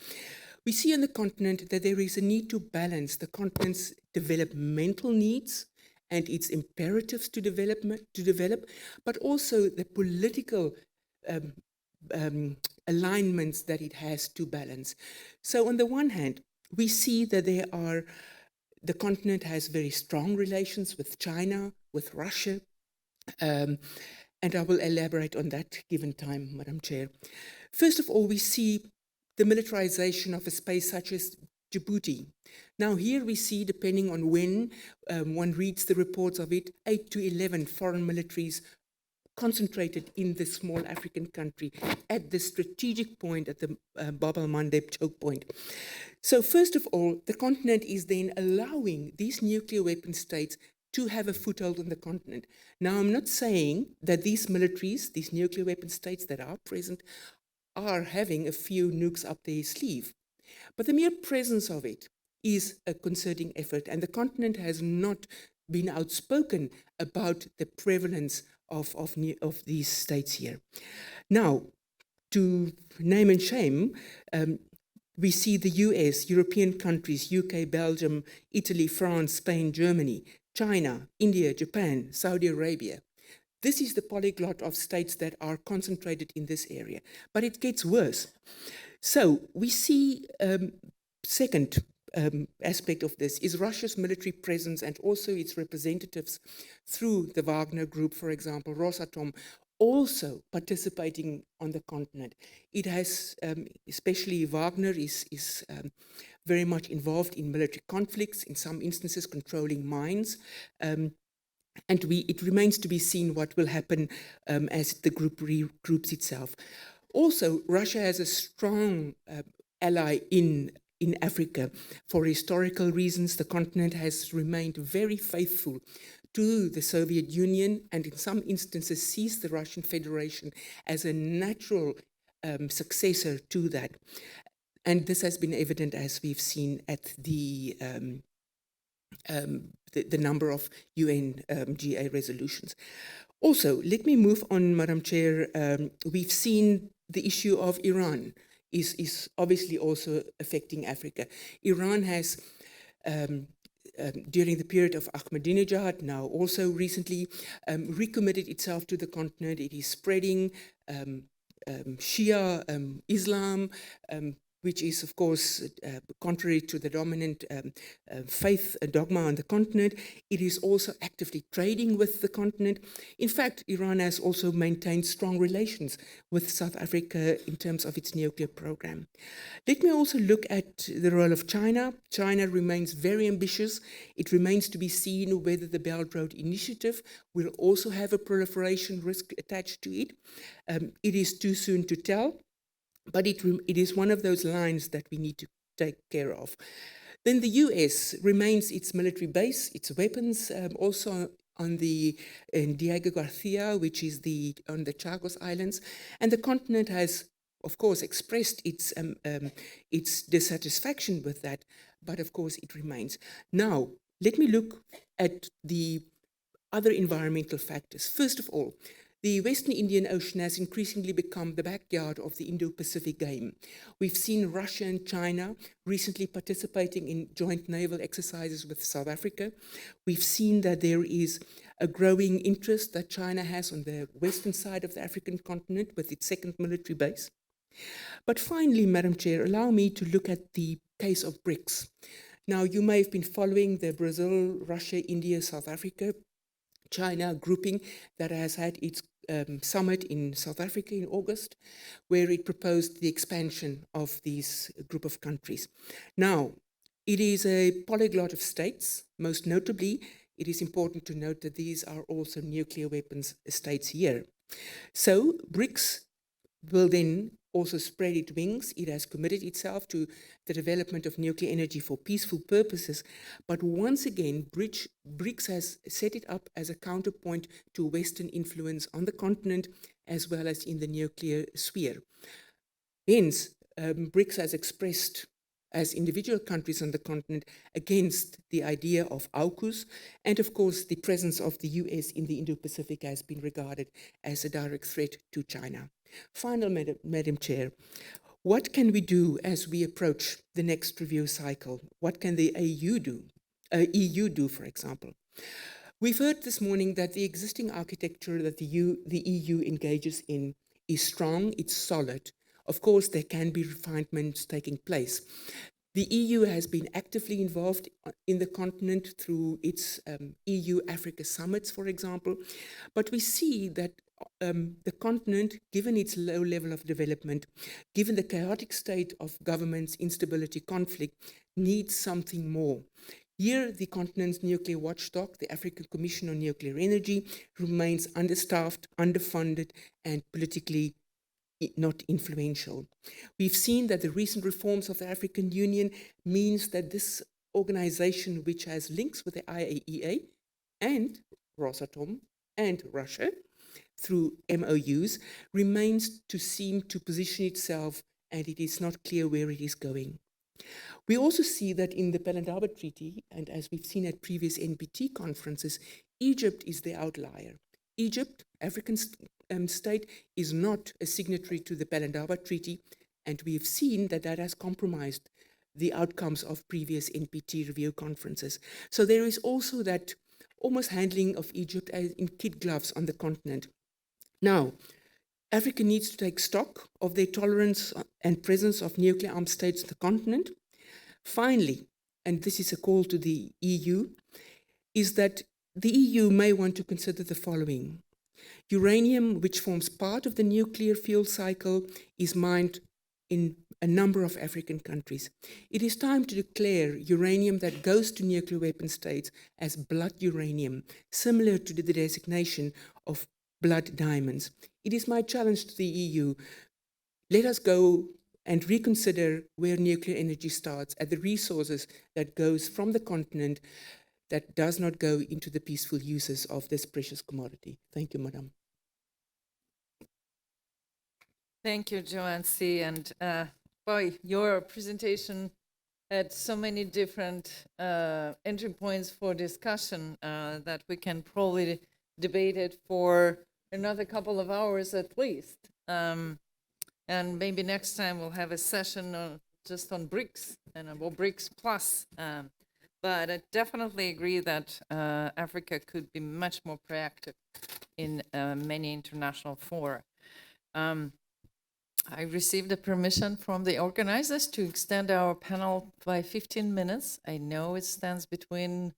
We see on the continent that there is a need to balance the continent's developmental needs and its imperatives to develop, but also the political alignments that it has to balance. So on the one hand, we see that the continent has very strong relations with China, with Russia, and I will elaborate on that given time, Madam Chair. First of all, we see the militarization of a space such as Djibouti. Now here we see, depending on when one reads the reports of it, 8 to 11 foreign militaries concentrated in this small African country at the strategic point, at the Bab el-Mandeb choke point. So first of all, the continent is then allowing these nuclear weapon states to have a foothold on the continent. Now, I'm not saying that these militaries, these nuclear weapon states that are present, are having a few nukes up their sleeve. But the mere presence of it is a concerting effort, and the continent has not been outspoken about the prevalence of these states here. Now, to name and shame, we see the US, European countries, UK, Belgium, Italy, France, Spain, Germany, China, India, Japan, Saudi Arabia. This is the polyglot of states that are concentrated in this area. But it gets worse. So we see, second aspect of this is Russia's military presence and also its representatives through the Wagner Group, for example, Rosatom, also participating on the continent. It has, especially Wagner is very much involved in military conflicts, in some instances controlling mines. And it remains to be seen what will happen as the group regroups itself. Also, Russia has a strong ally in Africa. For historical reasons, the continent has remained very faithful to the Soviet Union and in some instances sees the Russian Federation as a natural successor to that. And this has been evident as we've seen at the number of UN GA resolutions. Also, let me move on, Madam Chair. We've seen the issue of Iran is obviously also affecting Africa. Iran has, during the period of Ahmadinejad, now also recently, recommitted itself to the continent. It is spreading Shia Islam, which is, of course, contrary to the dominant faith dogma on the continent. It is also actively trading with the continent. In fact, Iran has also maintained strong relations with South Africa in terms of its nuclear program. Let me also look at the role of China. China remains very ambitious. It remains to be seen whether the Belt Road Initiative will also have a proliferation risk attached to it. It is too soon to tell. But it is one of those lines that we need to take care of. Then the US remains its military base, its weapons, also on in Diego Garcia, which is on the Chagos Islands. And the continent has, of course, expressed its dissatisfaction with that, but of course it remains. Now, let me look at the other environmental factors. First of all, the Western Indian Ocean has increasingly become the backyard of the Indo-Pacific game. We've seen Russia and China recently participating in joint naval exercises with South Africa. We've seen that there is a growing interest that China has on the western side of the African continent with its second military base. But finally, Madam Chair, allow me to look at the case of BRICS. Now, you may have been following the Brazil, Russia, India, South Africa, China grouping that has had its summit in South Africa in August, where it proposed the expansion of these group of countries. Now, it is a polyglot of states. Most notably, it is important to note that these are also nuclear weapons states here. So BRICS will then also spread its wings. It has committed itself to the development of nuclear energy for peaceful purposes. But once again, BRICS has set it up as a counterpoint to Western influence on the continent as well as in the nuclear sphere. Hence, BRICS has expressed as individual countries on the continent against the idea of AUKUS, and of course the presence of the US in the Indo-Pacific has been regarded as a direct threat to China. Final, Madam Chair, what can we do as we approach the next review cycle? What can the EU do, for example? We've heard this morning that the existing architecture that the EU engages in is strong, it's solid. Of course, there can be refinements taking place. The EU has been actively involved in the continent through its EU-Africa summits, for example. But we see that the continent, given its low level of development, given the chaotic state of governments, instability, conflict, needs something more. Here, the continent's nuclear watchdog, the African Commission on Nuclear Energy, remains understaffed, underfunded, and politically not influential. We've seen that the recent reforms of the African Union means that this organization, which has links with the IAEA and Rosatom and Russia through MOUs, remains to seem to position itself, and it is not clear where it is going. We also see that in the Pelindaba Treaty, and as we've seen at previous NPT conferences, Egypt is the outlier. Egypt, African state, is not a signatory to the Pelindaba Treaty, and we have seen that that has compromised the outcomes of previous NPT review conferences. So there is also that almost handling of Egypt as in kid gloves on the continent. Now, Africa needs to take stock of their tolerance and presence of nuclear armed states on the continent. Finally, and this is a call to the EU, is that the EU may want to consider the following. Uranium, which forms part of the nuclear fuel cycle, is mined in a number of African countries. It is time to declare uranium that goes to nuclear weapon states as blood uranium, similar to the designation of blood diamonds. It is my challenge to the EU. Let us go and reconsider where nuclear energy starts at the resources that goes from the continent that does not go into the peaceful uses of this precious commodity. Thank you, Madam. Thank you, Joanne C. And boy, your presentation had so many different entry points for discussion that we can probably debate it for another couple of hours at least. And maybe next time we'll have a session just on BRICS or BRICS Plus. But I definitely agree that Africa could be much more proactive in many international fora. I received a permission from the organizers to extend our panel by 15 minutes. I know it stands between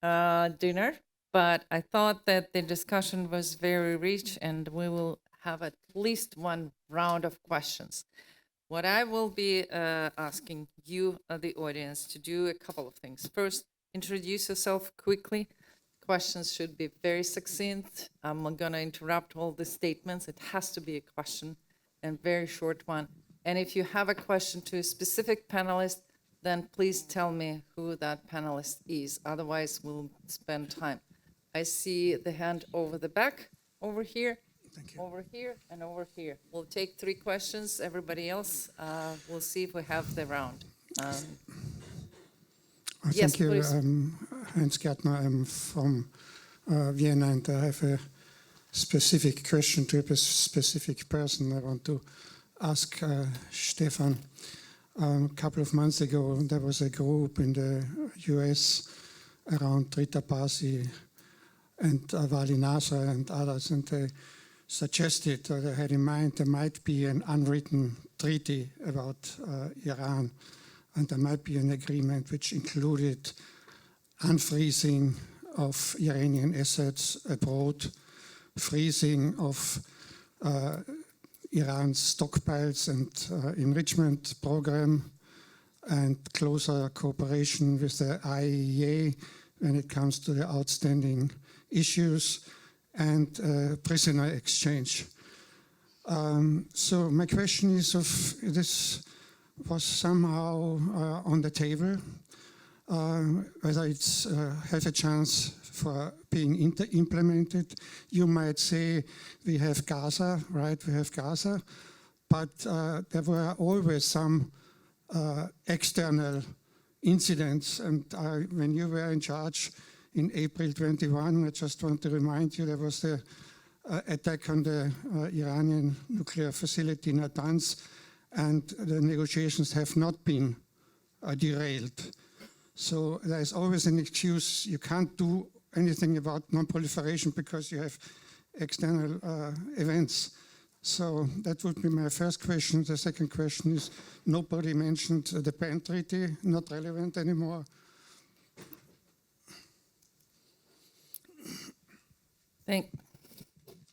dinner, but I thought that the discussion was very rich and we will have at least one round of questions. What I will be asking you, the audience, to do a couple of things. First, introduce yourself quickly. Questions should be very succinct. I'm going to interrupt all the statements. It has to be a question, and very short one. And if you have a question to a specific panelist, then please tell me who that panelist is. Otherwise, we'll spend time. I see the hand over the back, over here. Thank you. Over here and over here. We'll take 3 questions. Everybody else, we'll see if we have the round. Yes, thank you. please. Heinz Gärtner. I'm from Vienna, and I have a specific question to a specific person. I want to ask Stefan. A couple of months ago, there was a group in the US around Rita Pasi and Vali Nasr and others, and they suggested, or they had in mind, there might be an unwritten treaty about Iran, and there might be an agreement which included unfreezing of Iranian assets abroad, freezing of Iran's stockpiles and enrichment program, and closer cooperation with the IAEA when it comes to the outstanding issues, and prisoner exchange. So my question is if this was somehow on the table, whether it's has a chance for being implemented. You might say we have Gaza, right? We have Gaza, but there were always some external incidents, and when you were in charge in April 21, I just want to remind you, there was the attack on the Iranian nuclear facility in Natanz, and the negotiations have not been derailed. So there is always an excuse. You can't do anything about non-proliferation because you have external events. So that would be my first question. The second question is, nobody mentioned the PAN Treaty, not relevant anymore.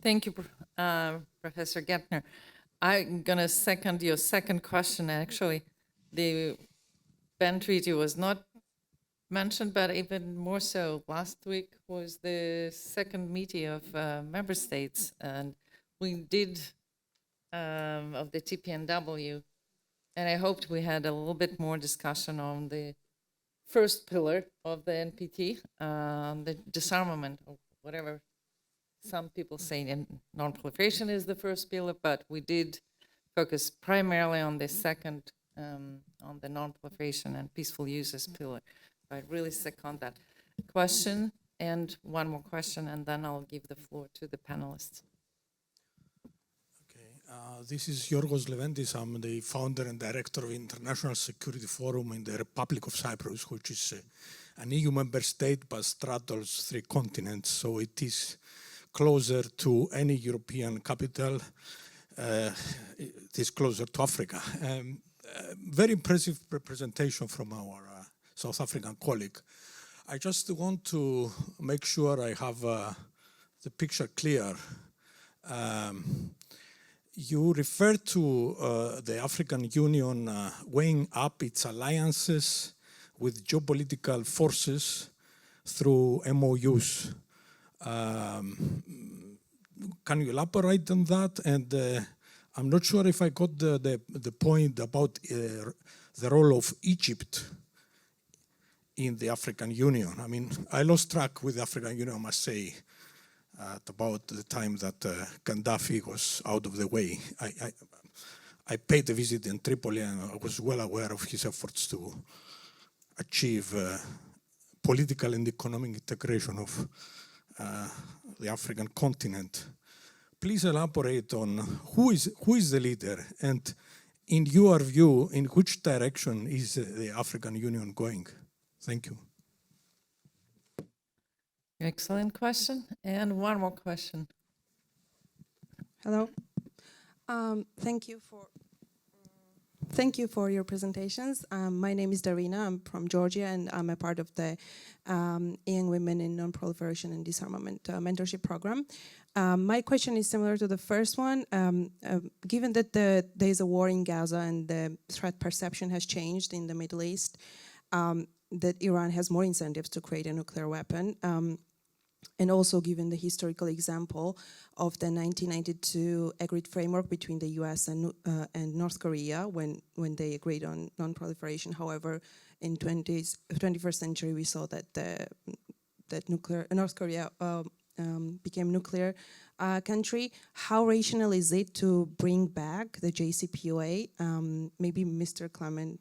Thank you, Professor Gärtner. I'm going to second your second question. Actually, the PAN Treaty was not mentioned, but even more so, last week was the second meeting of member states, and we did of the TPNW, and I hoped we had a little bit more discussion on the first pillar of the NPT, the disarmament, or whatever some people say non-proliferation is the first pillar, but we did focus primarily on the second, on the non-proliferation and peaceful uses pillar. I really second that question. And one more question, and then I'll give the floor to the panelists. This is Yorgos Leventis. I'm the founder and director of International Security Forum in the Republic of Cyprus, which is an EU member state but straddles 3 continents. So it is closer to any European capital. It is closer to Africa. Very impressive presentation from our South African colleague. I just want to make sure I have the picture clear. You refer to the African Union weighing up its alliances with geopolitical forces through MOUs. Can you elaborate on that? And I'm not sure if I got the point about the role of Egypt in the African Union. I mean, I lost track with the African Union, I must say, at about the time that Gaddafi was out of the way. I paid a visit in Tripoli and I was well aware of his efforts to achieve political and economic integration of the African continent. Please elaborate on who is the leader, and in your view, in which direction is the African Union going? Thank you. Excellent question. And one more question. Hello. Thank you for your presentations. My name is Darina. I'm from Georgia, and I'm a part of the Young Women in Non-proliferation and Disarmament mentorship program. My question is similar to the first one. Given that there is a war in Gaza and the threat perception has changed in the Middle East, that Iran has more incentives to create a nuclear weapon. And also given the historical example of the 1992 agreed framework between the US and North Korea when they agreed on non-proliferation. However, in 21st century, we saw that North Korea became nuclear country. How rational is it to bring back the JCPOA? Maybe Mr. Clement,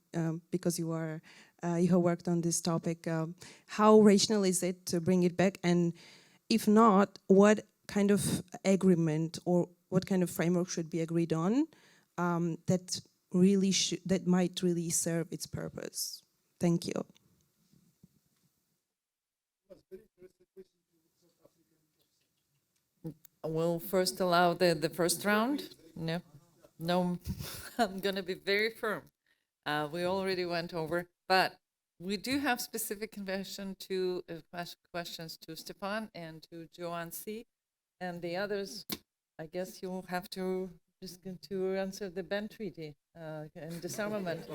because you have worked on this topic. How rational is it to bring it back? And if not, what kind of agreement or what kind of framework should be agreed on that might really serve its purpose? Thank you. We'll first allow the first round. No, I'm going to be very firm. We already went over, but we do have specific questions to Stefan and to Joanne C. And the others, I guess you'll have to answer the Benn Treaty and disarmament.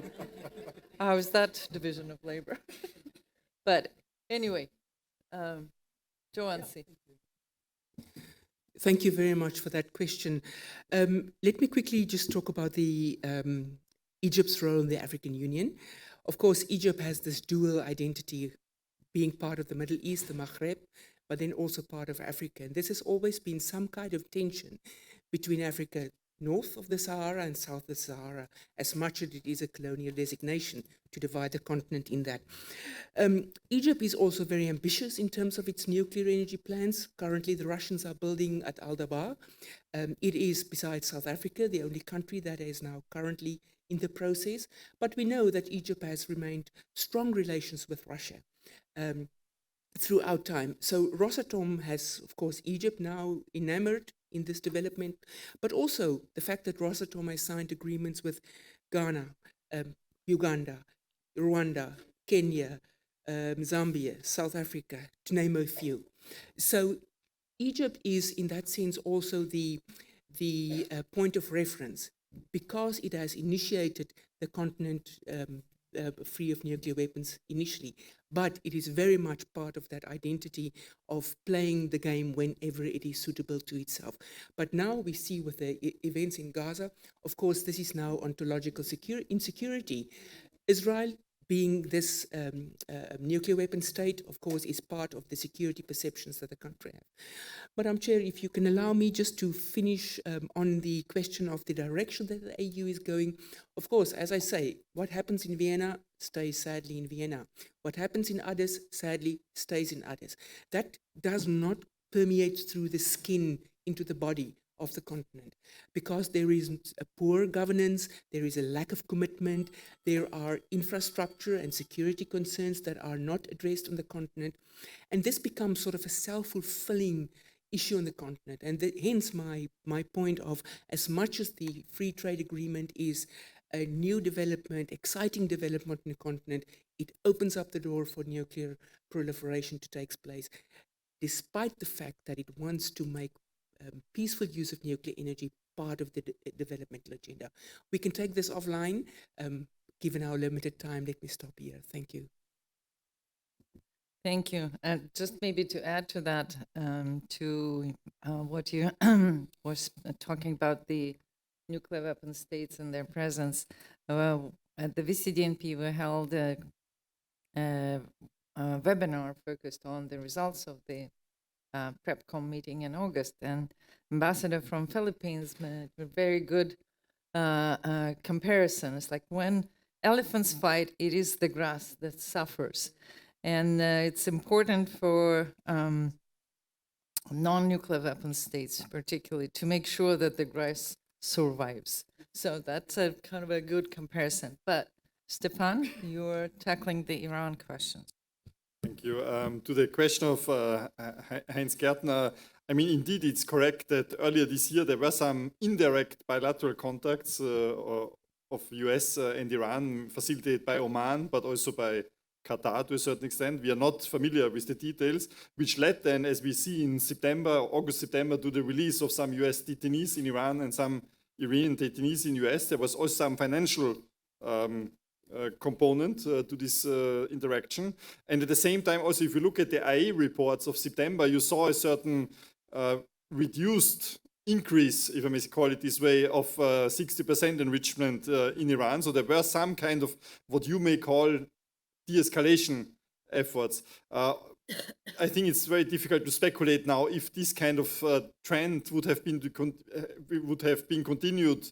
How is that division of labor? But anyway, Joanne C. Thank you very much for that question. Let me quickly just talk about the Egypt's role in the African Union. Of course, Egypt has this dual identity, being part of the Middle East, the Maghreb, but then also part of Africa. And this has always been some kind of tension between Africa north of the Sahara and south of the Sahara, as much as it is a colonial designation to divide the continent in that. Egypt is also very ambitious in terms of its nuclear energy plans. Currently, the Russians are building at Al-Dabaa. It is, besides South Africa, the only country that is now currently in the process. But we know that Egypt has remained strong relations with Russia throughout time. So Rosatom has, of course, Egypt now enamored in this development, but also the fact that Rosatom has signed agreements with Ghana, Uganda, Rwanda, Kenya, Zambia, South Africa, to name a few. So Egypt is, in that sense, also the point of reference because it has initiated the continent free of nuclear weapons initially, but it is very much part of that identity of playing the game whenever it is suitable to itself. But now we see with the events in Gaza, of course, this is now ontological insecurity. Israel, being this nuclear weapon state, of course, is part of the security perceptions that the country has. Madam Chair, if you can allow me just to finish on the question of the direction that the EU is going. Of course, as I say, what happens in Vienna stays sadly in Vienna. What happens in others, sadly, stays in others. That does not permeate through the skin into the body of the continent, because there is a poor governance, there is a lack of commitment, there are infrastructure and security concerns that are not addressed on the continent, and this becomes sort of a self-fulfilling issue on the continent. And hence my point of, as much as the free trade agreement is a new development, exciting development on the continent, it opens up the door for nuclear proliferation to take place, despite the fact that it wants to make peaceful use of nuclear energy part of the developmental agenda. We can take this offline. Given our limited time, let me stop here. Thank you. Thank you. Just maybe to add to that, to what you was talking about, the nuclear weapon states and their presence. At the VCDNP, we held a webinar focused on the results of the PrepCom meeting in August, and ambassador from Philippines made a very good comparison. It's like when elephants fight, it is the grass that suffers, and it's important for non-nuclear weapon states, particularly, to make sure that the grass survives. So that's a kind of a good comparison. But Stefan, you're tackling the Iran question. Thank you. To the question of Heinz Gärtner, I mean, indeed, it's correct that earlier this year there were some indirect bilateral contacts of US and Iran facilitated by Oman, but also by Qatar to a certain extent. We are not familiar with the details, which led then, as we see in August, September, to the release of some US detainees in Iran and some Iranian detainees in US. There was also some financial component to this interaction. And at the same time, also, if you look at the IAEA reports of September, you saw a certain reduced increase, if I may call it this way, of 60% enrichment in Iran. So there were some kind of what you may call de-escalation efforts. I think it's very difficult to speculate now if this kind of trend would have been continued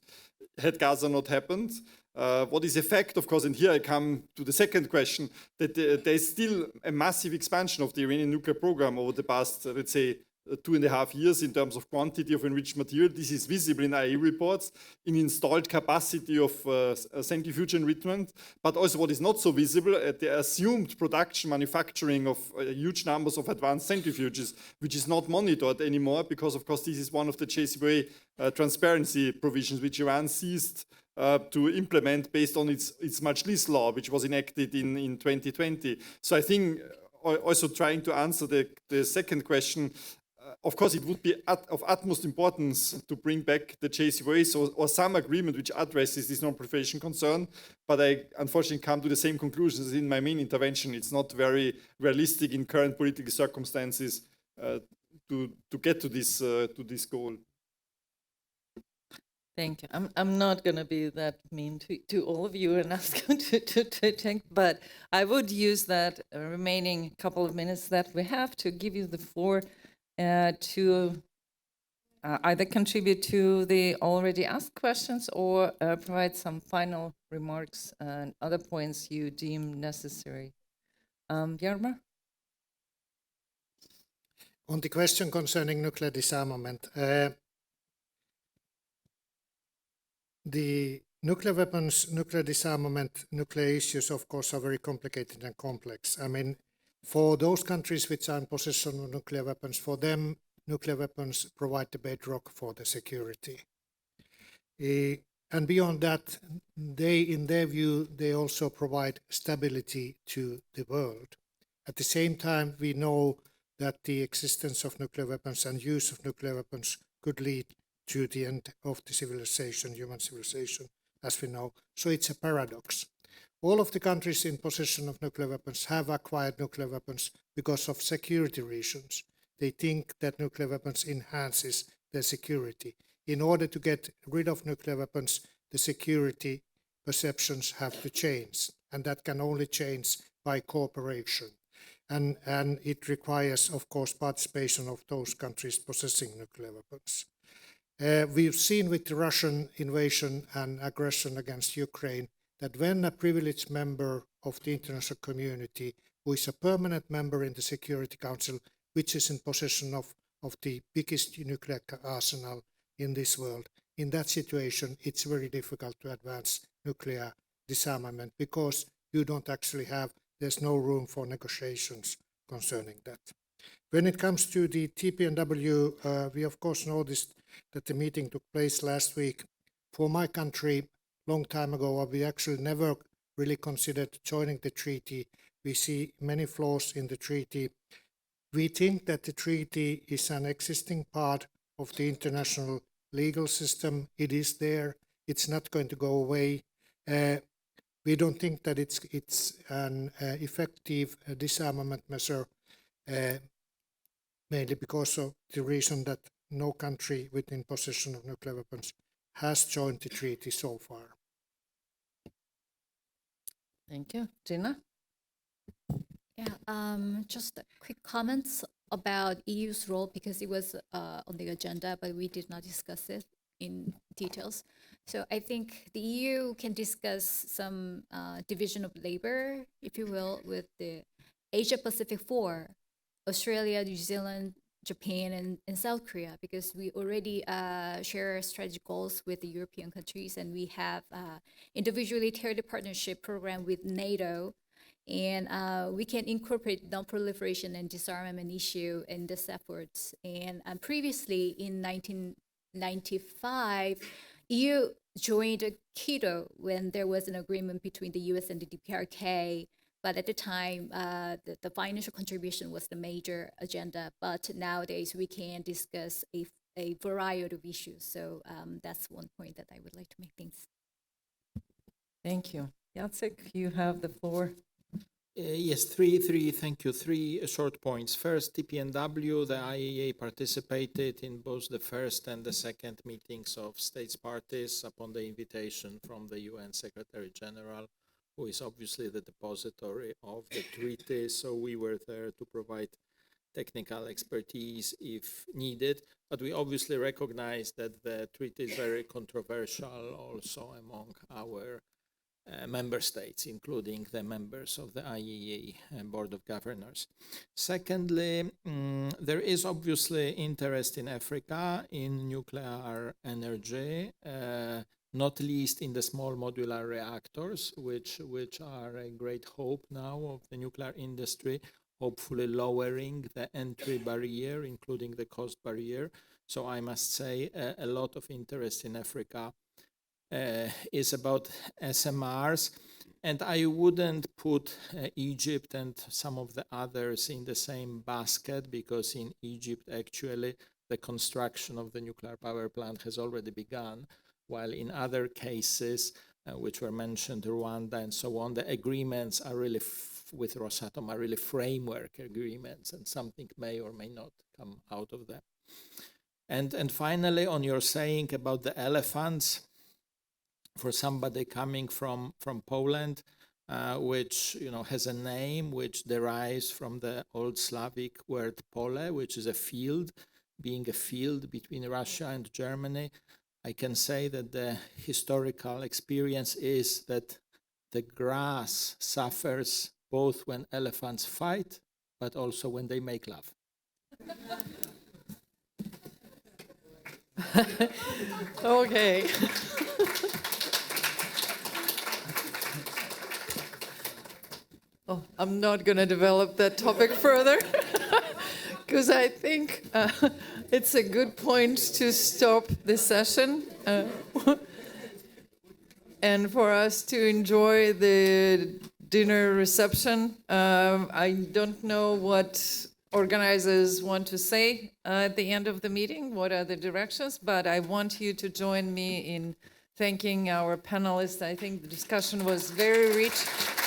had Gaza not happened. What is effect, of course, and here I come to the second question, that there is still a massive expansion of the Iranian nuclear program over the past, let's say, 2.5 years in terms of quantity of enriched material. This is visible in IAEA reports, in installed capacity of centrifuge enrichment, but also what is not so visible at the assumed production manufacturing of huge numbers of advanced centrifuges, which is not monitored anymore because, of course, this is one of the JCPOA transparency provisions which Iran ceased to implement based on its Majlis law, which was enacted in 2020. So I think also trying to answer the second question, of course, it would be of utmost importance to bring back the JCPOA or some agreement which addresses this non-proliferation concern. But I unfortunately come to the same conclusions in my main intervention. It's not very realistic in current political circumstances to get to this goal. Thank you. I'm not going to be that mean to all of you and ask you to take, but I would use that remaining couple of minutes that we have to give you the floor to either contribute to the already asked questions or provide some final remarks and other points you deem necessary. Jarmo? On the question concerning nuclear disarmament, the nuclear weapons, nuclear disarmament, nuclear issues, of course, are very complicated and complex. I mean, for those countries which are in possession of nuclear weapons, for them, nuclear weapons provide the bedrock for the security. And beyond that, in their view, they also provide stability to the world. At the same time, we know that the existence of nuclear weapons and use of nuclear weapons could lead to the end of the civilization, human civilization, as we know. So it's a paradox. All of the countries in possession of nuclear weapons have acquired nuclear weapons because of security reasons. They think that nuclear weapons enhances their security. In order to get rid of nuclear weapons, the security perceptions have to change, and that can only change by cooperation. And it requires, of course, participation of those countries possessing nuclear weapons. We've seen with the Russian invasion and aggression against Ukraine that when a privileged member of the international community, who is a permanent member in the Security Council, which is in possession of the biggest nuclear arsenal in this world, in that situation, it's very difficult to advance nuclear disarmament because you don't actually have, there's no room for negotiations concerning that. When it comes to the TPNW, we of course noticed that the meeting took place last week. For my country, long time ago, we actually never really considered joining the treaty. We see many flaws in the treaty. We think that the treaty is an existing part of the international legal system. It is there. It's not going to go away. We don't think that it's an effective disarmament measure, mainly because of the reason that no country within possession of nuclear weapons has joined the treaty so far. Thank you. Gina? Yeah, just a quick comments about EU's role because it was on the agenda, but we did not discuss it in details. So I think the EU can discuss some division of labor, if you will, with the Asia-Pacific 4, Australia, New Zealand, Japan, and South Korea, because we already share strategic goals with the European countries, and we have individually tailored partnership program with NATO, and we can incorporate non-proliferation and disarmament issue in this efforts. And previously, in 1995, EU joined Quito when there was an agreement between the US and the DPRK. But at the time, the financial contribution was the major agenda. But nowadays, we can discuss a variety of issues. So that's one point that I would like to make. Thanks. Thank you. Jacek, you have the floor. Yes, thank you. Three short points. First, TPNW, the IAEA participated in both the first and the second meetings of states parties upon the invitation from the UN Secretary General, who is obviously the depository of the treaty. So we were there to provide technical expertise if needed. But we obviously recognize that the treaty is very controversial also among our member states, including the members of the IAEA Board of Governors. Secondly, there is obviously interest in Africa in nuclear energy, not least in the small modular reactors, which are a great hope now of the nuclear industry, hopefully lowering the entry barrier, including the cost barrier. So I must say a lot of interest in Africa is about SMRs, and I wouldn't put Egypt and some of the others in the same basket, because in Egypt actually the construction of the nuclear power plant has already begun, while in other cases which were mentioned, Rwanda and so on, the agreements are really with Rosatom are really framework agreements, and something may or may not come out of them. And finally, on your saying about the elephants, for somebody coming from Poland, which has a name which derives from the old Slavic word pole, which is a field, being a field between Russia and Germany, I can say that the historical experience is that the grass suffers both when elephants fight, but also when they make love. Okay. Oh, I'm not going to develop that topic further, because I think it's a good point to stop the session and for us to enjoy the dinner reception. I don't know what organizers want to say at the end of the meeting, what are the directions, but I want you to join me in thanking our panelists. I think the discussion was very rich.